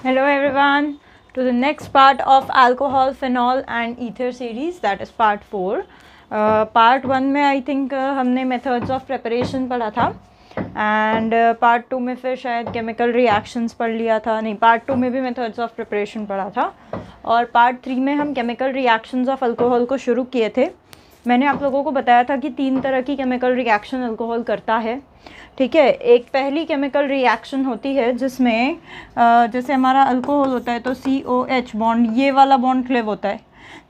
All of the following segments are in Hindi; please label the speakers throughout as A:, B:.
A: Hello everyone to the next part of alcohol, phenol and ether series, that is part 4. Part 1 में I think हमने methods of preparation पढ़ा था and part 2 में फिर शायद chemical reactions पढ़ लिया था. नहीं, part 2 में भी methods of preparation पढ़ा था और part 3 में हम chemical reactions of alcohol को शुरू किए थे. मैंने आप लोगों को बताया था कि 3 तरह की chemical reaction अल्कोहल करता है. ठीक है, एक पहली केमिकल रिएक्शन होती है जिसमें जैसे हमारा अल्कोहल होता है तो COH बॉन्ड, ये वाला बॉन्ड क्लेव होता है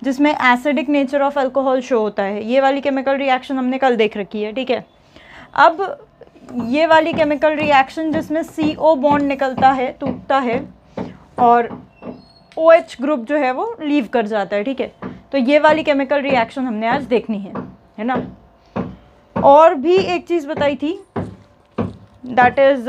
A: जिसमें acidic nature of alcohol show होता है. ये वाली केमिकल रिएक्शन हमने कल देख रखी है. ठीक है, अब ये वाली केमिकल रिएक्शन जिसमें CO बॉन्ड निकलता है, टूटता है और OH ग्रुप जो है वो लीव कर जाता है. ठीक है, तो ये वाली केमिकल रिएक्शन हमने आज देखनी है ना. और भी एक चीज़ बताई थी, that is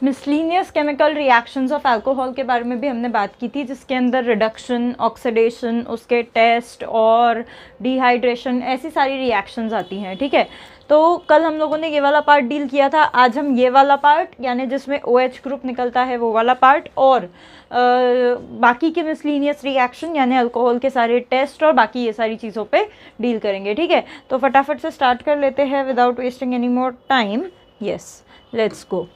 A: miscellaneous chemical reactions of alcohol के बारे में भी हमने बात की थी, जिसके अंदर रिडक्शन, ऑक्सीडेशन, उसके टेस्ट और डिहाइड्रेशन, ऐसी सारी रिएक्शंस आती हैं. ठीक है, तो कल हम लोगों ने ये वाला पार्ट डील किया था. आज हम ये वाला पार्ट यानी जिसमें OH ग्रुप निकलता है वो वाला पार्ट और बाकी के मिसलीनियस रिएक्शन यानी अल्कोहल के सारे टेस्ट और बाकी ये सारी चीज़ों पे डील करेंगे. ठीक है, तो फटाफट से स्टार्ट कर लेते हैं without wasting any more time. Yes, let's go.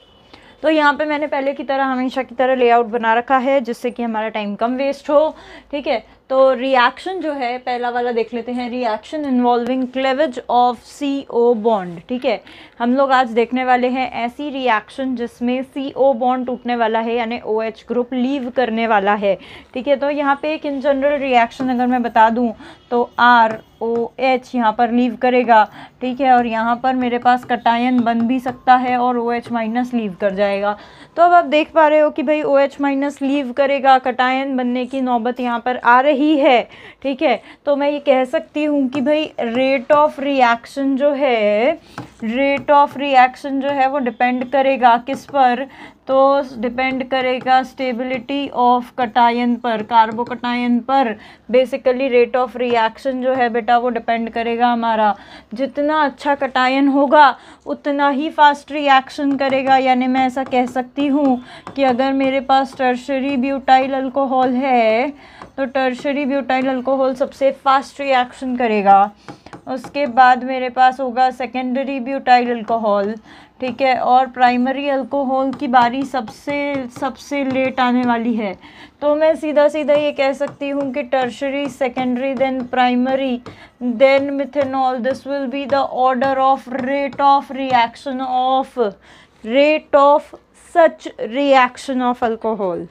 A: तो यहाँ पे मैंने पहले की तरह, हमेशा की तरह लेआउट बना रखा है जिससे कि हमारा टाइम कम वेस्ट हो. ठीक है, तो रिएक्शन जो है पहला वाला देख लेते हैं. Reaction involving cleavage of CO bond. ठीक है, हम लोग आज देखने वाले हैं ऐसी रिएक्शन जिसमें CO बॉन्ड टूटने वाला है यानी OH ग्रुप लीव करने वाला है. ठीक है, तो यहाँ पे एक इन जनरल रिएक्शन अगर मैं बता दूँ तो ROH यहाँ पर लीव करेगा. ठीक है, और यहाँ पर मेरे पास कटायन बन भी सकता है और OH माइनस लीव कर जाएगा. तो अब आप देख पा रहे हो कि भाई OH माइनस लीव करेगा, कटायन बनने की नौबत यहाँ पर आ रही है. ठीक है, तो मैं ये कह सकती हूँ कि भाई रेट ऑफ रिएक्शन जो है वो डिपेंड करेगा किस पर, तो डिपेंड करेगा स्टेबिलिटी ऑफ कटायन पर, कार्बोकटायन पर. बेसिकली रेट ऑफ रिएक्शन जो है बेटा वो डिपेंड करेगा हमारा, जितना अच्छा कटायन होगा उतना ही फास्ट रिएक्शन करेगा. यानी मैं ऐसा कह सकती हूँ कि अगर मेरे पास टर्शरी ब्यूटाइल अल्कोहल है तो टर्शरी ब्यूटाइल अल्कोहल सबसे फास्ट रिएक्शन करेगा. उसके बाद मेरे पास होगा सेकेंडरी ब्यूटाइल अल्कोहल. ठीक है, और प्राइमरी अल्कोहल की बारी सबसे लेट आने वाली है. तो मैं सीधा सीधा ये कह सकती हूँ कि tertiary, secondary, then primary, then methanol. This will be the order of rate of such reaction of alcohol.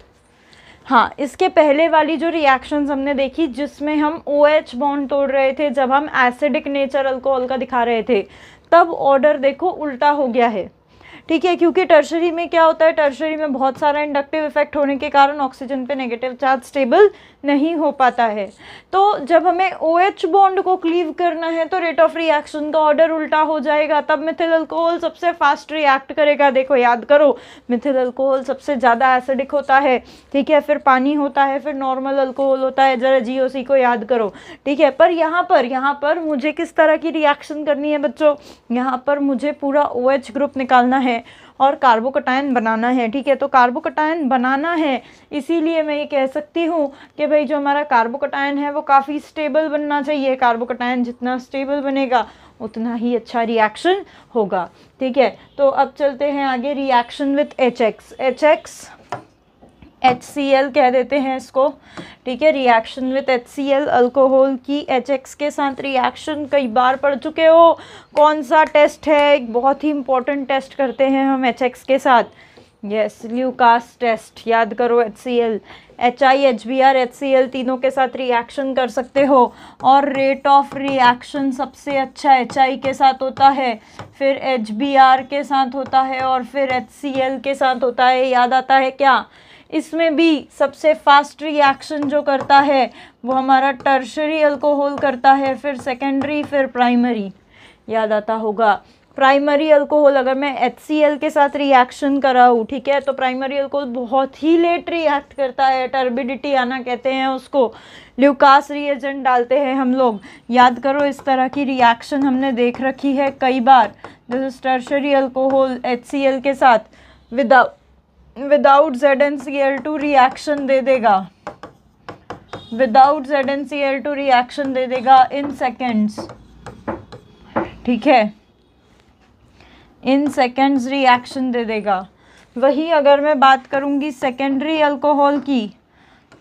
A: हाँ, इसके पहले वाली जो रिएक्शंस हमने देखी जिसमें हम OH बॉन्ड तोड़ रहे थे, जब हम एसिडिक नेचर अल्कोहल का दिखा रहे थे, तब ऑर्डर देखो उल्टा हो गया है. ठीक है, क्योंकि टर्शरी में क्या होता है, टर्शरी में बहुत सारा इंडक्टिव इफेक्ट होने के कारण ऑक्सीजन पे नेगेटिव चार्ज स्टेबल नहीं हो पाता है. तो जब हमें OH बॉन्ड को क्लीव करना है तो रेट ऑफ रिएक्शन का ऑर्डर उल्टा हो जाएगा. तब मिथिल अल्कोहल सबसे फास्ट रिएक्ट करेगा. देखो, याद करो, मिथिल अल्कोहल सबसे ज़्यादा एसिडिक होता है. ठीक है, फिर पानी होता है, फिर नॉर्मल अल्कोहल होता है. ज़रा GOC को याद करो. ठीक है, पर यहाँ पर मुझे किस तरह की रिएक्शन करनी है बच्चों, यहाँ पर मुझे पूरा OH ग्रुप निकालना है और कार्बोकटायन बनाना है. ठीक है, तो कार्बोकटायन बनाना है, इसीलिए मैं ये कह सकती हूँ कि भाई जो हमारा कार्बोकटायन है वो काफ़ी स्टेबल बनना चाहिए. कार्बोकटायन जितना स्टेबल बनेगा उतना ही अच्छा रिएक्शन होगा. ठीक है, तो अब चलते हैं आगे. रिएक्शन विथ HCl कह देते हैं इसको. ठीक है, रिएक्शन विथ HCl, अल्कोहल की HX के साथ रिएक्शन कई बार पढ़ चुके हो. कौन सा टेस्ट है, एक बहुत ही इंपॉर्टेंट टेस्ट करते हैं हम HX के साथ. Yes, Lucas test. याद करो, HCl, HI, HBr, HCl तीनों के साथ रिएक्शन कर सकते हो और रेट ऑफ रिएक्शन सबसे अच्छा HI के साथ होता है, फिर HBr के साथ होता है और फिर HCl के साथ होता है. याद आता है क्या? इसमें भी सबसे फास्ट रिएक्शन जो करता है वो हमारा टर्शरी अल्कोहल करता है, फिर सेकेंडरी, फिर प्राइमरी. याद आता होगा, प्राइमरी अल्कोहल अगर मैं HCl के साथ रिएक्शन कराऊँ, ठीक है, तो प्राइमरी अल्कोहल बहुत ही लेट रिएक्ट करता है. टर्बिडिटी आना कहते हैं उसको. ल्यूकास रिएजेंट डालते हैं हम लोग. याद करो, इस तरह की रिएक्शन हमने देख रखी है कई बार. This is tertiary alcohol HCl के साथ विदाउट ZnCl2 रिएक्शन दे देगा, विदाउट ZnCl2 रिएक्शन दे देगा इन सेकेंड्स, ठीक है, इन सेकेंड्स रिएक्शन दे देगा। वही अगर मैं बात करूँगी सेकेंडरी अल्कोहल की,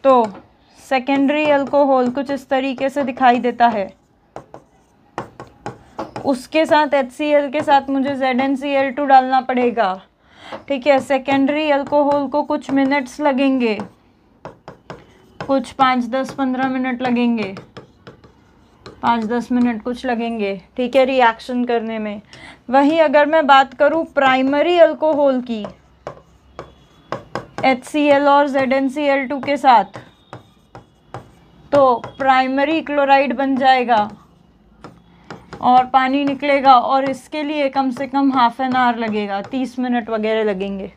A: तो सेकेंडरी अल्कोहल कुछ इस तरीके से दिखाई देता है। उसके साथ HCl के साथ मुझे ZnCl2 डालना पड़ेगा, ठीक है। सेकेंडरी अल्कोहल को कुछ मिनट्स लगेंगे, कुछ 5-10-15 मिनट लगेंगे, 5-10 मिनट कुछ लगेंगे, ठीक है, रिएक्शन करने में। वहीं अगर मैं बात करूँ प्राइमरी अल्कोहल की, HCl और ZnCl2 के साथ, तो प्राइमरी क्लोराइड बन जाएगा और पानी निकलेगा, और इसके लिए कम से कम ½ एन आवर लगेगा, 30 मिनट वगैरह लगेंगे।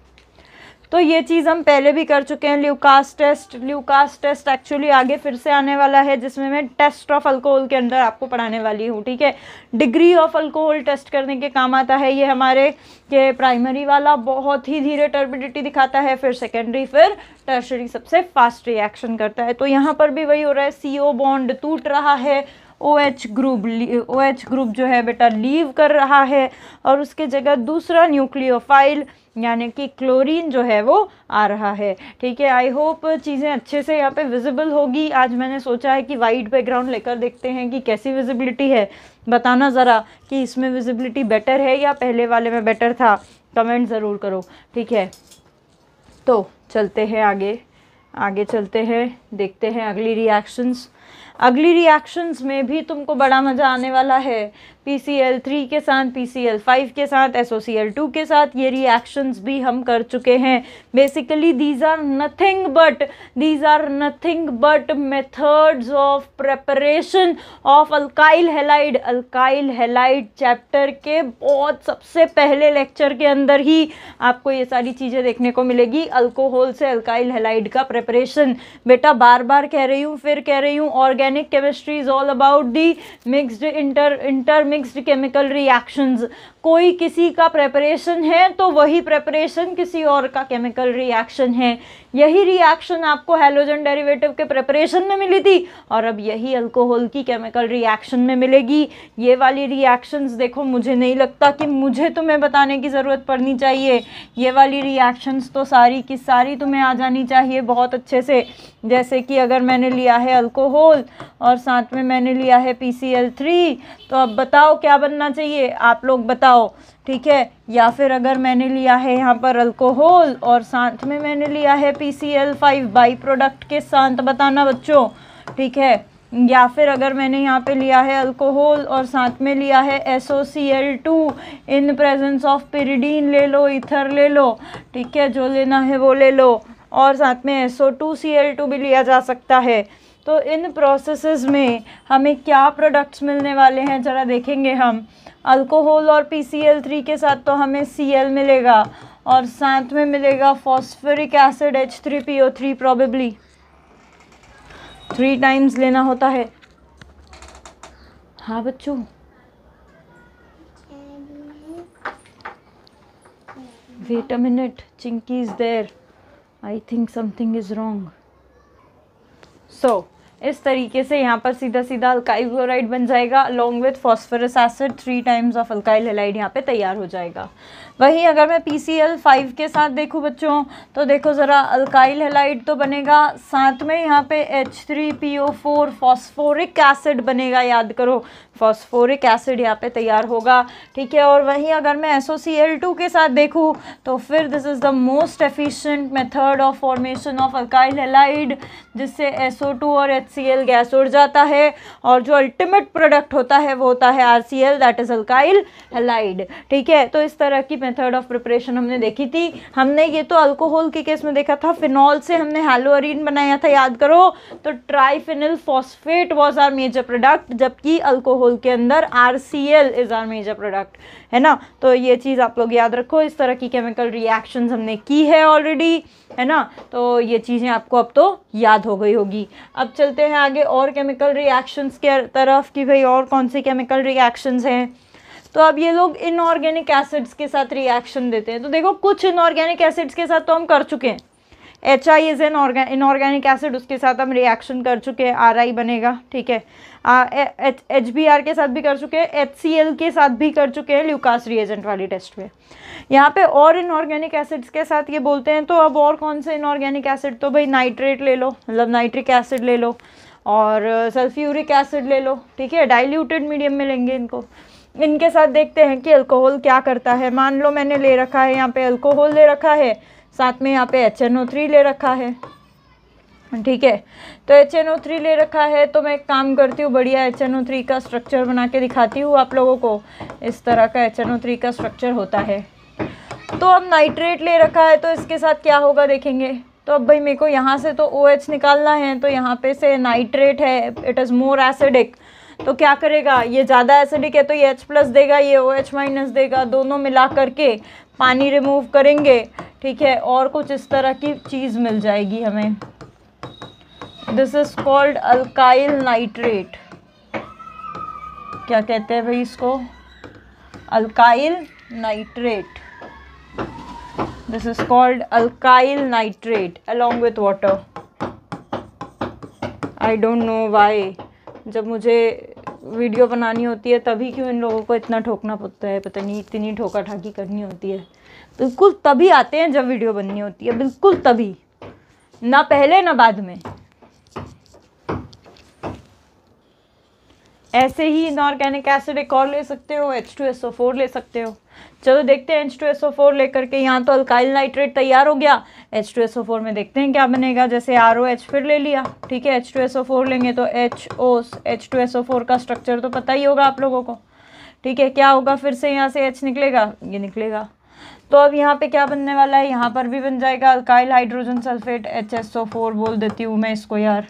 A: तो ये चीज़ हम पहले भी कर चुके हैं। ल्यूकास टेस्ट एक्चुअली आगे फिर से आने वाला है, जिसमें मैं टेस्ट ऑफ अल्कोहल के अंदर आपको पढ़ाने वाली हूँ, ठीक है। डिग्री ऑफ अल्कोहल टेस्ट करने के काम आता है ये हमारे, के प्राइमरी वाला बहुत ही धीरे टर्बिडिटी दिखाता है, फिर सेकेंडरी, फिर टर्शरी सबसे फास्ट रिएक्शन करता है। तो यहाँ पर भी वही हो रहा है, CO बॉन्ड टूट रहा है, OH ग्रुप जो है बेटा लीव कर रहा है, और उसके जगह दूसरा न्यूक्लियोफाइल यानी कि क्लोरीन जो है वो आ रहा है, ठीक है। आई होप चीज़ें अच्छे से यहाँ पे विजिबल होगी। आज मैंने सोचा है कि वाइट बैकग्राउंड लेकर देखते हैं कि कैसी विजिबिलिटी है। बताना ज़रा कि इसमें विजिबिलिटी बेटर है या पहले वाले में बेटर था, कमेंट ज़रूर करो, ठीक है। तो चलते हैं आगे चलते हैं, देखते हैं अगली रिएक्शंस। अगली रिएक्शंस में भी तुमको बड़ा मज़ा आने वाला है। PCl3 के साथ, PCl5 के साथ, SOCl2 के साथ ये रिएक्शंस भी हम कर चुके हैं। Basically these are nothing but methods of preparation of alkyl halide. Alkyl halide chapter के बहुत सबसे पहले लेक्चर के अंदर ही आपको ये सारी चीज़ें देखने को मिलेगी। अल्कोहल से अल्काइल हैलाइड का प्रेपरेशन, बेटा बार बार कह रही हूँ, फिर कह रही हूँ, organic chemistry is all about the mixed intermixed chemical reactions. कोई किसी का प्रेपरेशन है तो वही प्रेपरेशन किसी और का केमिकल रिएक्शन है। यही रिएक्शन आपको हैलोजन डेरिवेटिव के प्रेपरेशन में मिली थी, और अब यही अल्कोहल की केमिकल रिएक्शन में मिलेगी। ये वाली रिएक्शंस देखो, मुझे नहीं लगता कि मुझे तुम्हें बताने की ज़रूरत पड़नी चाहिए। ये वाली रिएक्शंस तो सारी की सारी तुम्हें आ जानी चाहिए बहुत अच्छे से। जैसे कि अगर मैंने लिया है अल्कोहल और साथ में मैंने लिया है PCl3, तो अब बताओ क्या बनना चाहिए, आप लोग बताओ, ठीक है। या फिर अगर मैंने लिया है यहाँ पर अल्कोहल और साथ में मैंने लिया है PCl5 बाई प्रोडक्ट के साथ, बताना बच्चों, ठीक है। या फिर अगर मैंने यहाँ पे लिया है अल्कोहल और साथ में लिया है SOCl2 in presence of pyridine ले लो, ईथर ले लो, ठीक है, जो लेना है वो ले लो, और साथ में SO2Cl2 भी लिया जा सकता है। तो इन प्रोसेसेस में हमें क्या प्रोडक्ट्स मिलने वाले हैं ज़रा देखेंगे हम। अल्कोहल और PCl3 के साथ तो हमें Cl मिलेगा, और साथ में मिलेगा phosphoric acid H3PO3, probably 3 times लेना होता है। हाँ बच्चों, wait a minute, Chinki is there, I think something is wrong. So इस तरीके से यहाँ पर सीधा सीधा अल्काइल क्लोराइड बन जाएगा along with phosphorous acid, 3 times of alkyl halide यहाँ पे तैयार हो जाएगा। वहीं अगर मैं PCl5 के साथ देखूँ बच्चों, तो देखो ज़रा, अल्काइल हैलाइड तो बनेगा, साथ में यहाँ पे H3PO4 फॉस्फोरिक एसिड बनेगा, याद करो फॉस्फोरिक एसिड यहाँ पे तैयार होगा, ठीक है। और वहीं अगर मैं SOCl2 के साथ देखूँ, तो फिर this is the most efficient method of formation of alkyl halide, जिससे SO2 और HCl गैस उड़ जाता है, और जो अल्टीमेट प्रोडक्ट होता है वो होता है RCl, that is alkyl halide, ठीक है। तो इस तरह की मेथड ऑफ प्रिपरेशन हमने देखी थी। हमने ये तो अल्कोहल के केस में देखा था, फिनॉल से हमने हैलोअरीन बनाया था, याद करो, तो triphenyl phosphate was our major product, जबकि अल्कोहल के अंदर RCl is our major product, है ना। तो ये चीज़ आप लोग याद रखो। इस तरह की केमिकल रिएक्शंस हमने की है ऑलरेडी, है ना, तो ये चीज़ें आपको अब तो याद हो गई होगी। अब चलते हैं आगे और केमिकल रिएक्शंस के तरफ कि भाई और कौन सी केमिकल रिएक्शंस हैं। तो अब ये लोग इनऑर्गेनिक एसिड्स के साथ रिएक्शन देते हैं। तो देखो कुछ इनऑर्गेनिक एसिड्स के साथ तो हम कर चुके हैं, HI is an inorganic acid, उसके साथ हम रिएक्शन कर चुके हैं, RI बनेगा, ठीक है। HBr के साथ भी कर चुके हैं, HCl के साथ भी कर चुके हैं ल्यूकास रिएजेंट वाली टेस्ट में। यहाँ पे और इनऑर्गेनिक एसिड्स के साथ ये बोलते हैं, तो अब और कौन से इनऑर्गेनिक एसिड, तो भाई नाइट्रेट ले लो, मतलब नाइट्रिक एसिड ले लो, और सल्फ्यूरिक एसिड ले लो, ठीक है, डाइल्यूटेड मीडियम में लेंगे इनको। इनके साथ देखते हैं कि अल्कोहल क्या करता है। मान लो मैंने ले रखा है यहाँ पे अल्कोहल ले रखा है, साथ में यहाँ पे HNO3 ले रखा है, ठीक है। तो HNO3 ले रखा है, तो मैं एक काम करती हूँ, बढ़िया HNO3 का स्ट्रक्चर बना के दिखाती हूँ आप लोगों को। इस तरह का HNO3 का स्ट्रक्चर होता है। तो अब नाइट्रेट ले रखा है, तो इसके साथ क्या होगा देखेंगे। तो अब भाई मेरे को यहाँ से तो OH निकालना है, तो यहाँ पे से नाइट्रेट है, इट इज़ मोर एसिडिक, तो क्या करेगा, ये ज़्यादा एसिडिक है तो ये H+ देगा, ये OH- देगा, दोनों मिला करके पानी रिमूव करेंगे, ठीक है, और कुछ इस तरह की चीज़ मिल जाएगी हमें। This is called alkyl nitrate. क्या कहते हैं भाई इसको, alkyl nitrate. This is called alkyl nitrate along with water. I don't know why, जब मुझे वीडियो बनानी होती है तभी क्यों इन लोगों को इतना ठोकना पड़ता है, पता नहीं, इतनी ठोका ठाकी करनी होती है। बिल्कुल तभी आते हैं जब वीडियो बननी होती है, बिल्कुल तभी, ना पहले ना बाद में। ऐसे ही इनऑर्गेनिक एसिड एक और ले सकते हो, H2SO4 ले सकते हो। चलो देखते हैं H2SO4 लेकर के, यहाँ तो अल्काइल नाइट्रेट तैयार हो गया, H2SO4 में देखते हैं क्या बनेगा। जैसे ROH फिर ले लिया, ठीक है, H2SO4 लेंगे तो H2SO4 का स्ट्रक्चर तो पता ही होगा आप लोगों को, ठीक है। क्या होगा, फिर से यहाँ से H निकलेगा, ये निकलेगा। तो अब यहाँ पे क्या बनने वाला है, यहाँ पर भी बन जाएगा अल्काइल हाइड्रोजन सल्फेट, HSO4 बोल देती हूँ मैं इसको यार,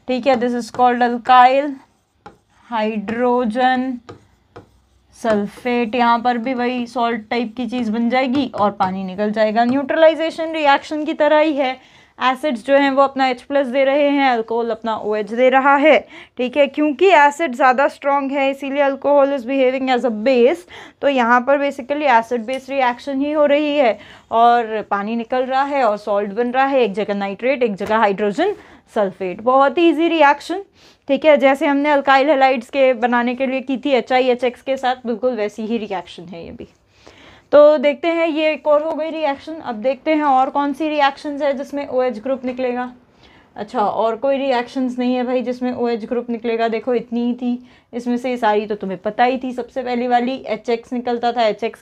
A: ठीक है। This is called alkyl hydrogen sulphate. यहाँ पर भी वही सॉल्ट टाइप की चीज़ बन जाएगी और पानी निकल जाएगा। न्यूट्रलाइजेशन रिएक्शन की तरह ही है, एसिड्स जो हैं वो अपना H+ दे रहे हैं, अल्कोहल अपना OH दे रहा है, ठीक है। क्योंकि एसिड ज़्यादा स्ट्रॉन्ग है इसीलिए alcohol is behaving as a base, तो यहाँ पर बेसिकली एसिड बेस रिएक्शन ही हो रही है और पानी निकल रहा है और सॉल्ट बन रहा है, एक जगह नाइट्रेट एक जगह हाइड्रोजन सल्फेट। बहुत ही ईजी रिएक्शन, ठीक है, जैसे हमने अल्काइल हैलाइड्स के बनाने के लिए की थी HIHX के साथ, बिल्कुल वैसी ही रिएक्शन है ये भी। तो देखते हैं, ये एक और हो गई रिएक्शन। अब देखते हैं और कौन सी रिएक्शंस है जिसमें OH ग्रुप निकलेगा। अच्छा, और कोई रिएक्शंस नहीं है भाई जिसमें OH ग्रुप निकलेगा। देखो इतनी ही थी, इसमें से सारी तो तुम्हें पता ही थी। सबसे पहली वाली HX निकलता था, HX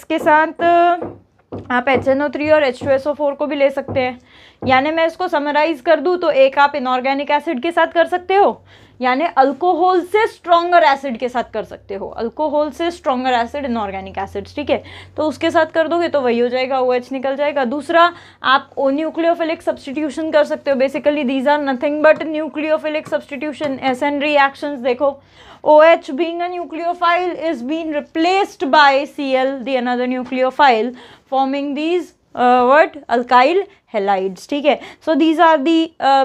A: के साथ आप HNO3 और H2SO4 को भी ले सकते हैं। यानी मैं इसको समराइज कर दूं तो एक आप इनऑर्गेनिक एसिड के साथ कर सकते हो, यानी अल्कोहल से स्ट्रॉन्गर एसिड के साथ कर सकते हो, अल्कोहल से स्ट्रॉन्गर एसिड इनऑर्गेनिक एसिड्स, ठीक है। तो उसके साथ कर दोगे तो वही हो जाएगा, OH निकल जाएगा। दूसरा, आप न्यूक्लियोफिलिक सब्स्टिट्यूशन कर सकते हो। Basically these are nothing but nucleophilic substitution, SN reactions. देखो OH being a nucleophile is being replaced by Cl, the another nucleophile, forming these alkyl halides, ठीक है। So these are the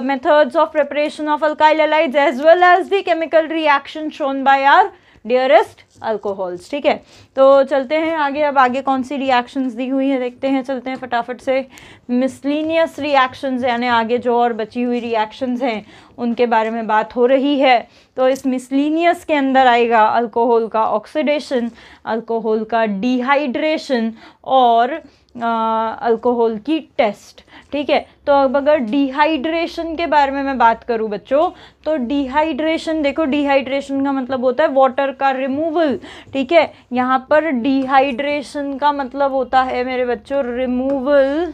A: methods of preparation of alkyl halides as well as the chemical reaction shown by our dearest alcohols, ठीक है। तो चलते हैं आगे। अब आगे कौन सी रिएक्शंस दी हुई है देखते हैं, चलते हैं फटाफट से। मिसलिनियस रिएक्शंस, यानी आगे जो और बची हुई रिएक्शंस हैं उनके बारे में बात हो रही है। तो इस मिसलिनियस के अंदर आएगा अल्कोहल का ऑक्सीडेशन, अल्कोहल का डिहाइड्रेशन और अल्कोहल की टेस्ट, ठीक है। तो अब अगर डिहाइड्रेशन के बारे में मैं बात करूं बच्चों, तो डिहाइड्रेशन, देखो डिहाइड्रेशन का मतलब होता है वाटर का रिमूवल, ठीक है। यहाँ पर डिहाइड्रेशन का मतलब होता है मेरे बच्चों रिमूवल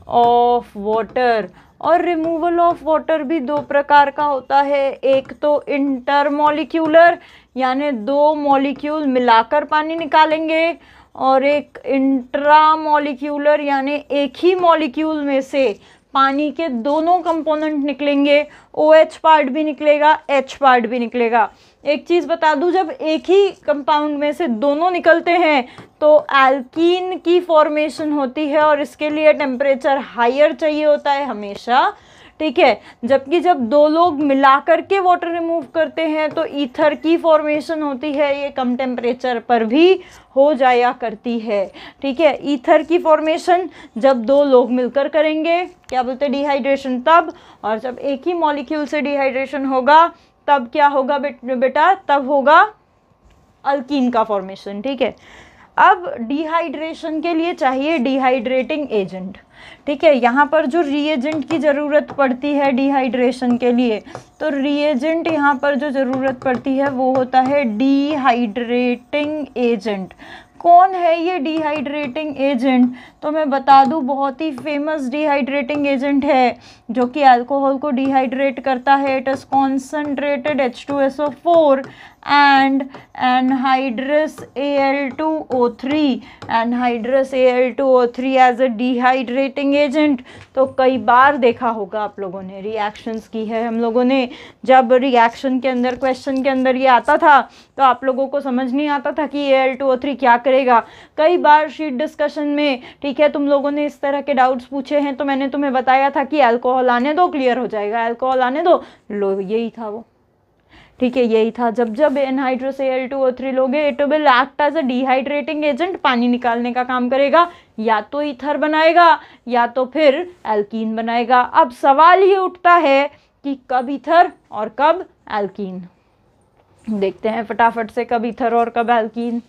A: ऑफ वाटर। और रिमूवल ऑफ वाटर भी दो प्रकार का होता है, एक तो इंटरमॉलिक्यूलर यानी दो मॉलिक्यूल मिलाकर पानी निकालेंगे, और एक इंट्रामॉलिक्यूलर यानी एक ही मॉलिक्यूल में से पानी के दोनों कंपोनेंट निकलेंगे, OH पार्ट भी निकलेगा, H पार्ट भी निकलेगा। एक चीज़ बता दूं, जब एक ही कंपाउंड में से दोनों निकलते हैं तो एल्कीन की फॉर्मेशन होती है और इसके लिए टेम्परेचर हायर चाहिए होता है हमेशा, ठीक है। जबकि जब दो लोग मिलाकर के वाटर रिमूव करते हैं तो ईथर की फॉर्मेशन होती है, ये कम टेम्परेचर पर भी हो जाया करती है, ठीक है। ईथर की फॉर्मेशन जब दो लोग मिलकर करेंगे, क्या बोलते हैं, डिहाइड्रेशन, तब। और जब एक ही मॉलिक्यूल से डिहाइड्रेशन होगा तब क्या होगा बेटा, तब होगा अल्कीन का फॉर्मेशन, ठीक है। अब डिहाइड्रेशन के लिए चाहिए डिहाइड्रेटिंग एजेंट, ठीक है। यहाँ पर जो रिएजेंट की ज़रूरत पड़ती है डिहाइड्रेशन के लिए, तो रिएजेंट यहाँ पर जो ज़रूरत पड़ती है वो होता है डिहाइड्रेटिंग एजेंट। कौन है ये डिहाइड्रेटिंग एजेंट? तो मैं बता दूं, बहुत ही फेमस डिहाइड्रेटिंग एजेंट है जो कि अल्कोहल को डिहाइड्रेट करता है। It is concentrated H2SO4 and anhydrous Al2O3, anhydrous Al2O3 as a dehydrating agent. तो कई बार देखा होगा आप लोगों ने, रिएक्शंस की है हम लोगों ने। जब रिएक्शन के अंदर, क्वेश्चन के अंदर ये आता था तो आप लोगों को समझ नहीं आता था कि Al2O3 क्या करेगा। कई बार शीट डिस्कशन में, ठीक है, तुम लोगों ने इस तरह के डाउट्स पूछे हैं तो मैंने तुम्हें बताया था कि अल्कोहल आने दो, क्लियर हो जाएगा, अल्कोहल आने दो, लो यही था वो, ठीक है, यही था। जब जब एनहाइड्रस Al2O3 लोगे, it will act as a dehydrating agent, पानी निकालने का काम करेगा, या तो ईथर बनाएगा या तो फिर एल्कीन बनाएगा। अब सवाल ये उठता है कि कब ईथर और कब एल्कीन, देखते हैं फटाफट से कब ईथर और कब एल्कीन।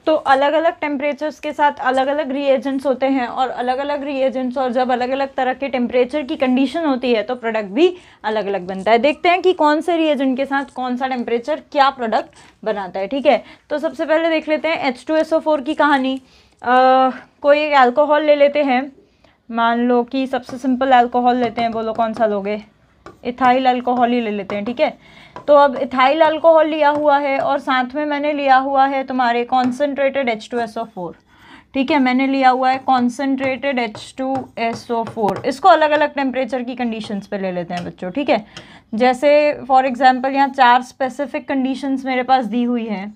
A: तो अलग अलग टेम्परेचर्स के साथ अलग अलग रिएजेंट्स होते हैं, और अलग अलग रिएजेंट्स और जब अलग अलग तरह के टेम्परेचर की कंडीशन होती है तो प्रोडक्ट भी अलग अलग बनता है। देखते हैं कि कौन से रिएजेंट के साथ कौन सा टेम्परेचर क्या प्रोडक्ट बनाता है, ठीक है। तो सबसे पहले देख लेते हैं H2SO4 की कहानी। कोई एक अल्कोहल ले लेते हैं, मान लो कि सबसे सिंपल अल्कोहल लेते हैं, बोलो कौन सा लोगे, इथाइल अल्कोहल ही ले लेते हैं, ठीक है। तो अब इथाइल अल्कोहल लिया हुआ है और साथ में मैंने लिया हुआ है तुम्हारे कॉन्सेंट्रेटेड H2SO4, ठीक है, मैंने लिया हुआ है कॉन्सेंट्रेटेड H2SO4। इसको अलग अलग टेम्परेचर की कंडीशंस पे ले लेते हैं बच्चों, ठीक है। जैसे फॉर एग्जांपल यहाँ 4 स्पेसिफिक कंडीशंस मेरे पास दी हुई हैं।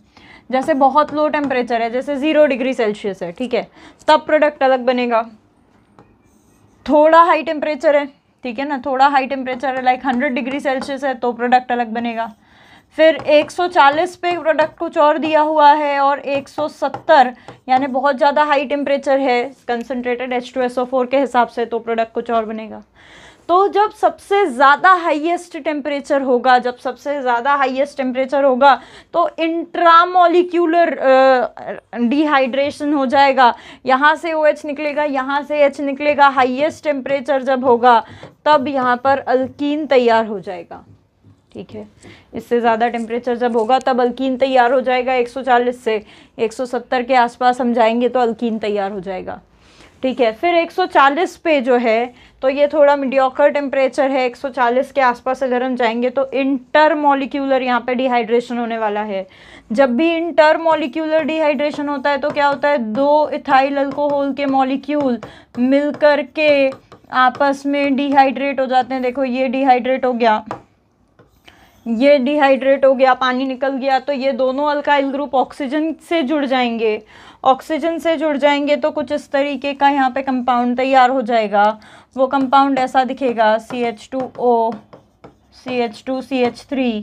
A: जैसे बहुत लो टेम्परेचर है, जैसे 0 डिग्री सेल्सियस है, ठीक है, तब प्रोडक्ट अलग बनेगा। थोड़ा हाई टेम्परेचर है, ठीक है ना, थोड़ा हाई टेम्परेचर है, लाइक 100 डिग्री सेल्सियस है, तो प्रोडक्ट अलग बनेगा। फिर 140 पे प्रोडक्ट कुछ और दिया हुआ है, और 170 यानी बहुत ज़्यादा हाई टेम्परेचर है कंसनट्रेटेड H2SO4 के हिसाब से, तो प्रोडक्ट कुछ और बनेगा। तो जब सबसे ज़्यादा हाईएस्ट टेम्परेचर होगा, जब सबसे ज़्यादा हाईएस्ट टेम्परेचर होगा तो इंट्रामोलिक्यूलर डिहाइड्रेशन हो जाएगा। यहाँ से OH निकलेगा, यहाँ से H निकलेगा। हाईएस्ट टेम्परेचर जब होगा तब यहाँ पर अल्कीन तैयार हो जाएगा, ठीक है। इससे ज़्यादा टेम्परेचर जब होगा तब अल्कीन तैयार हो जाएगा। 140 से 170 के आसपास हम जाएंगे तो अल्कीन तैयार हो जाएगा, ठीक है। फिर 140 पे जो है तो ये थोड़ा मीडियोकर टेम्परेचर है। 140 के आसपास अगर हम जाएंगे तो इंटरमोलिक्यूलर यहाँ पे डिहाइड्रेशन होने वाला है। जब भी इंटरमोलिक्यूलर डिहाइड्रेशन होता है तो क्या होता है, 2 इथाइल अल्कोहल के मॉलिक्यूल मिलकर के आपस में डिहाइड्रेट हो जाते हैं। देखो ये डिहाइड्रेट हो गया, ये डिहाइड्रेट हो गया, पानी निकल गया, तो ये दोनों अल्काइल ग्रुप ऑक्सीजन से जुड़ जाएंगे। ऑक्सीजन से जुड़ जाएंगे तो कुछ इस तरीके का यहाँ पे कंपाउंड तैयार हो जाएगा। वो कंपाउंड ऐसा दिखेगा, CH2O, CH2, CH3,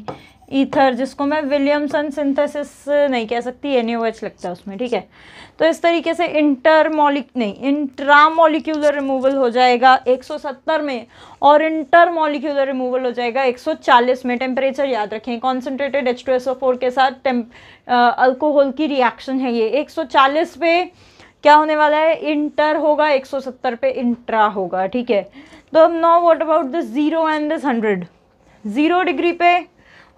A: ईथर, जिसको मैं विलियमसन सिंथेसिस नहीं कह सकती, NaOH लगता है उसमें, ठीक है। तो इस तरीके से इंट्रामोलिक्यूलर रिमूवल हो जाएगा 170 में, और इंटरमोलिक्यूलर रिमूवल हो जाएगा 140 में। टेम्परेचर याद रखें, कॉन्सेंट्रेटेड H2SO4 के साथ अल्कोहल की रिएक्शन है ये। 140 पे क्या होने वाला है, इंटर होगा, 170 पे इंट्रा होगा, ठीक है। तो अब now what about this 0 and this 100। 0 degree पे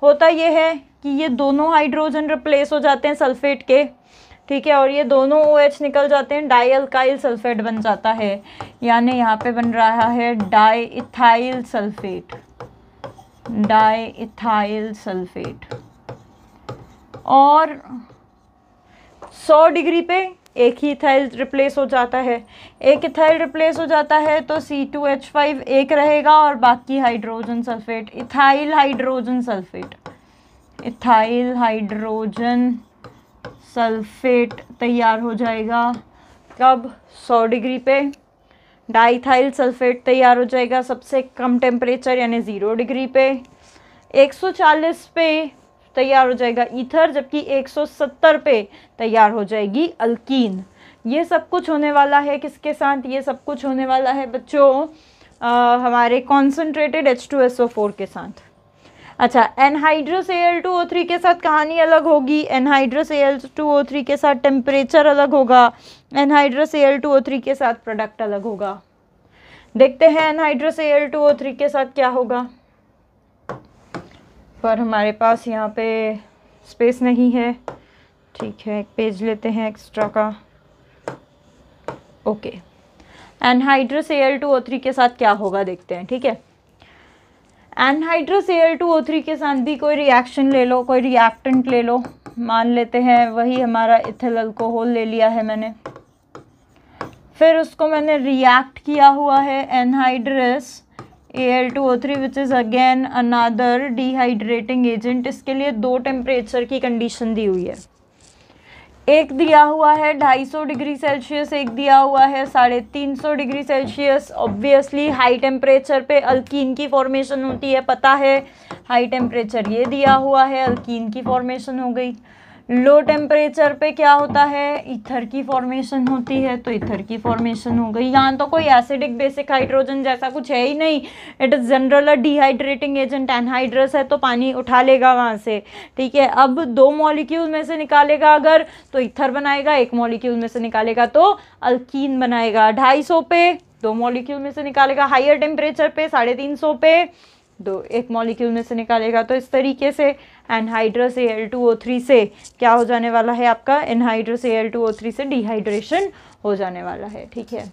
A: होता ये है कि ये दोनों हाइड्रोजन रिप्लेस हो जाते हैं सल्फेट के, ठीक है, और ये दोनों OH निकल जाते हैं, डाई अल्काइल सल्फेट बन जाता है। यानी यहाँ पे बन रहा है di ethyl sulphate, di ethyl sulphate. और 100 डिग्री पे एक ही इथाइल रिप्लेस हो जाता है। एक इथाइल रिप्लेस हो जाता है तो C2H5 एक रहेगा और बाकी hydrogen sulphate, ethyl hydrogen sulphate, ethyl hydrogen sulphate तैयार हो जाएगा। कब, 100 डिग्री पे, डाइथाइल सल्फेट तैयार हो जाएगा सबसे कम टेम्परेचर यानी 0 डिग्री पे। 140 पे तैयार हो जाएगा ईथर, जबकि 170 पे तैयार हो जाएगी अल्कीन। ये सब कुछ होने वाला है किसके साथ? ये सब कुछ होने वाला है बच्चों हमारे कॉन्सेंट्रेटेड H2SO4 के साथ। अच्छा, एनहाइड्रस Al2O3 के साथ कहानी अलग होगी। एनहाइड्रस Al2O3 के साथ टेम्परेचर अलग होगा, एनहाइड्रस Al2O3 के साथ प्रोडक्ट अलग होगा। देखते हैं एनहाइड्रस Al2O3 के साथ क्या होगा। पर हमारे पास यहाँ पे स्पेस नहीं है, ठीक है, एक पेज लेते हैं एक्स्ट्रा का। ओके, एनहाइड्रस Al2O3 के साथ क्या होगा देखते हैं, ठीक है। एनहाइड्रस Al2O3 के साथ भी कोई रिएक्शन ले लो, कोई रिएक्टेंट ले लो, मान लेते हैं वही हमारा इथिल अल्कोहल ले लिया है मैंने, फिर उसको मैंने रिएक्ट किया हुआ है anhydrous Al2O3 which is again another dehydrating agent. इसके लिए 2 टेम्परेचर की कंडीशन दी हुई है, एक दिया हुआ है 250 डिग्री सेल्सियस, एक दिया हुआ है 350 degree Celsius. Obviously high temperature पे अल्कीन की फॉर्मेशन होती है, पता है, हाई टेम्परेचर ये दिया हुआ है, अल्कीन की फॉर्मेशन हो गई। लो टेम्परेचर पे क्या होता है? ईथर की फॉर्मेशन होती है, तो ईथर की फॉर्मेशन हो गई। यहाँ तो कोई एसिडिक बेसिक हाइड्रोजन जैसा कुछ है ही नहीं, it is general a dehydrating agent. Anhydrous है तो पानी उठा लेगा वहाँ से, ठीक है। अब 2 मॉलिक्यूल में से निकालेगा अगर तो ईथर बनाएगा, 1 मॉलिक्यूल में से निकालेगा तो अल्कीन बनाएगा। 250 पे 2 मॉलिक्यूल में से निकालेगा, हायर टेम्परेचर पे 350 पे 1 मॉलिक्यूल में से निकालेगा। तो इस तरीके से एनहाइड्रस Al2O3 से क्या हो जाने वाला है आपका? एनहाइड्रस Al2O3 से डिहाइड्रेशन हो जाने वाला है, ठीक है।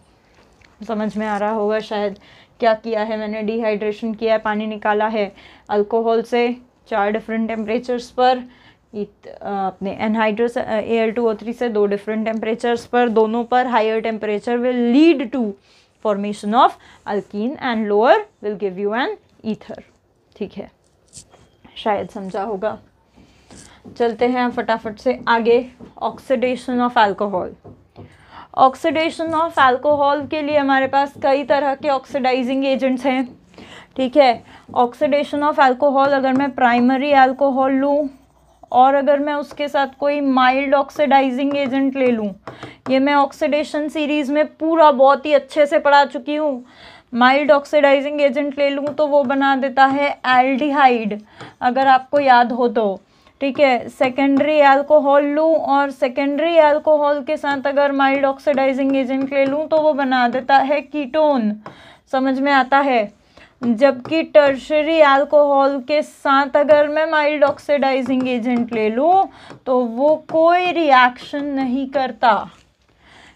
A: समझ में आ रहा होगा शायद क्या किया है मैंने, डिहाइड्रेशन किया है, पानी निकाला है अल्कोहल से 4 डिफरेंट टेम्परेचर्स पर, अपने एनहाइड्रस Al2O3 से 2 डिफरेंट टेम्परेचर्स पर, दोनों पर higher temperature will lead to formation of alkene and lower will give you an ether, ठीक है, शायद समझा होगा। चलते हैं फटाफट से आगे। Oxidation of alcohol. Oxidation of alcohol के लिए हमारे पास कई तरह के ऑक्सीडाइजिंग एजेंट्स हैं, ठीक है। ऑक्सीडेशन ऑफ अल्कोहल अगर मैं प्राइमरी अल्कोहल लूँ और अगर मैं उसके साथ कोई माइल्ड ऑक्सीडाइजिंग एजेंट ले लूँ, ये मैं ऑक्सीडेशन सीरीज़ में पूरा बहुत ही अच्छे से पढ़ा चुकी हूँ। माइल्ड ऑक्सीडाइजिंग एजेंट ले लूँ तो वो बना देता है एल्डिहाइड, अगर आपको याद हो तो, ठीक है। सेकेंडरी अल्कोहल लूँ और सेकेंडरी अल्कोहल के साथ अगर माइल्ड ऑक्सीडाइजिंग एजेंट ले लूँ तो वो बना देता है कीटोन, समझ में आता है। जबकि टर्शरी अल्कोहल के साथ अगर मैं माइल्ड ऑक्सीडाइजिंग एजेंट ले लूँ तो वो कोई रिएक्शन नहीं करता,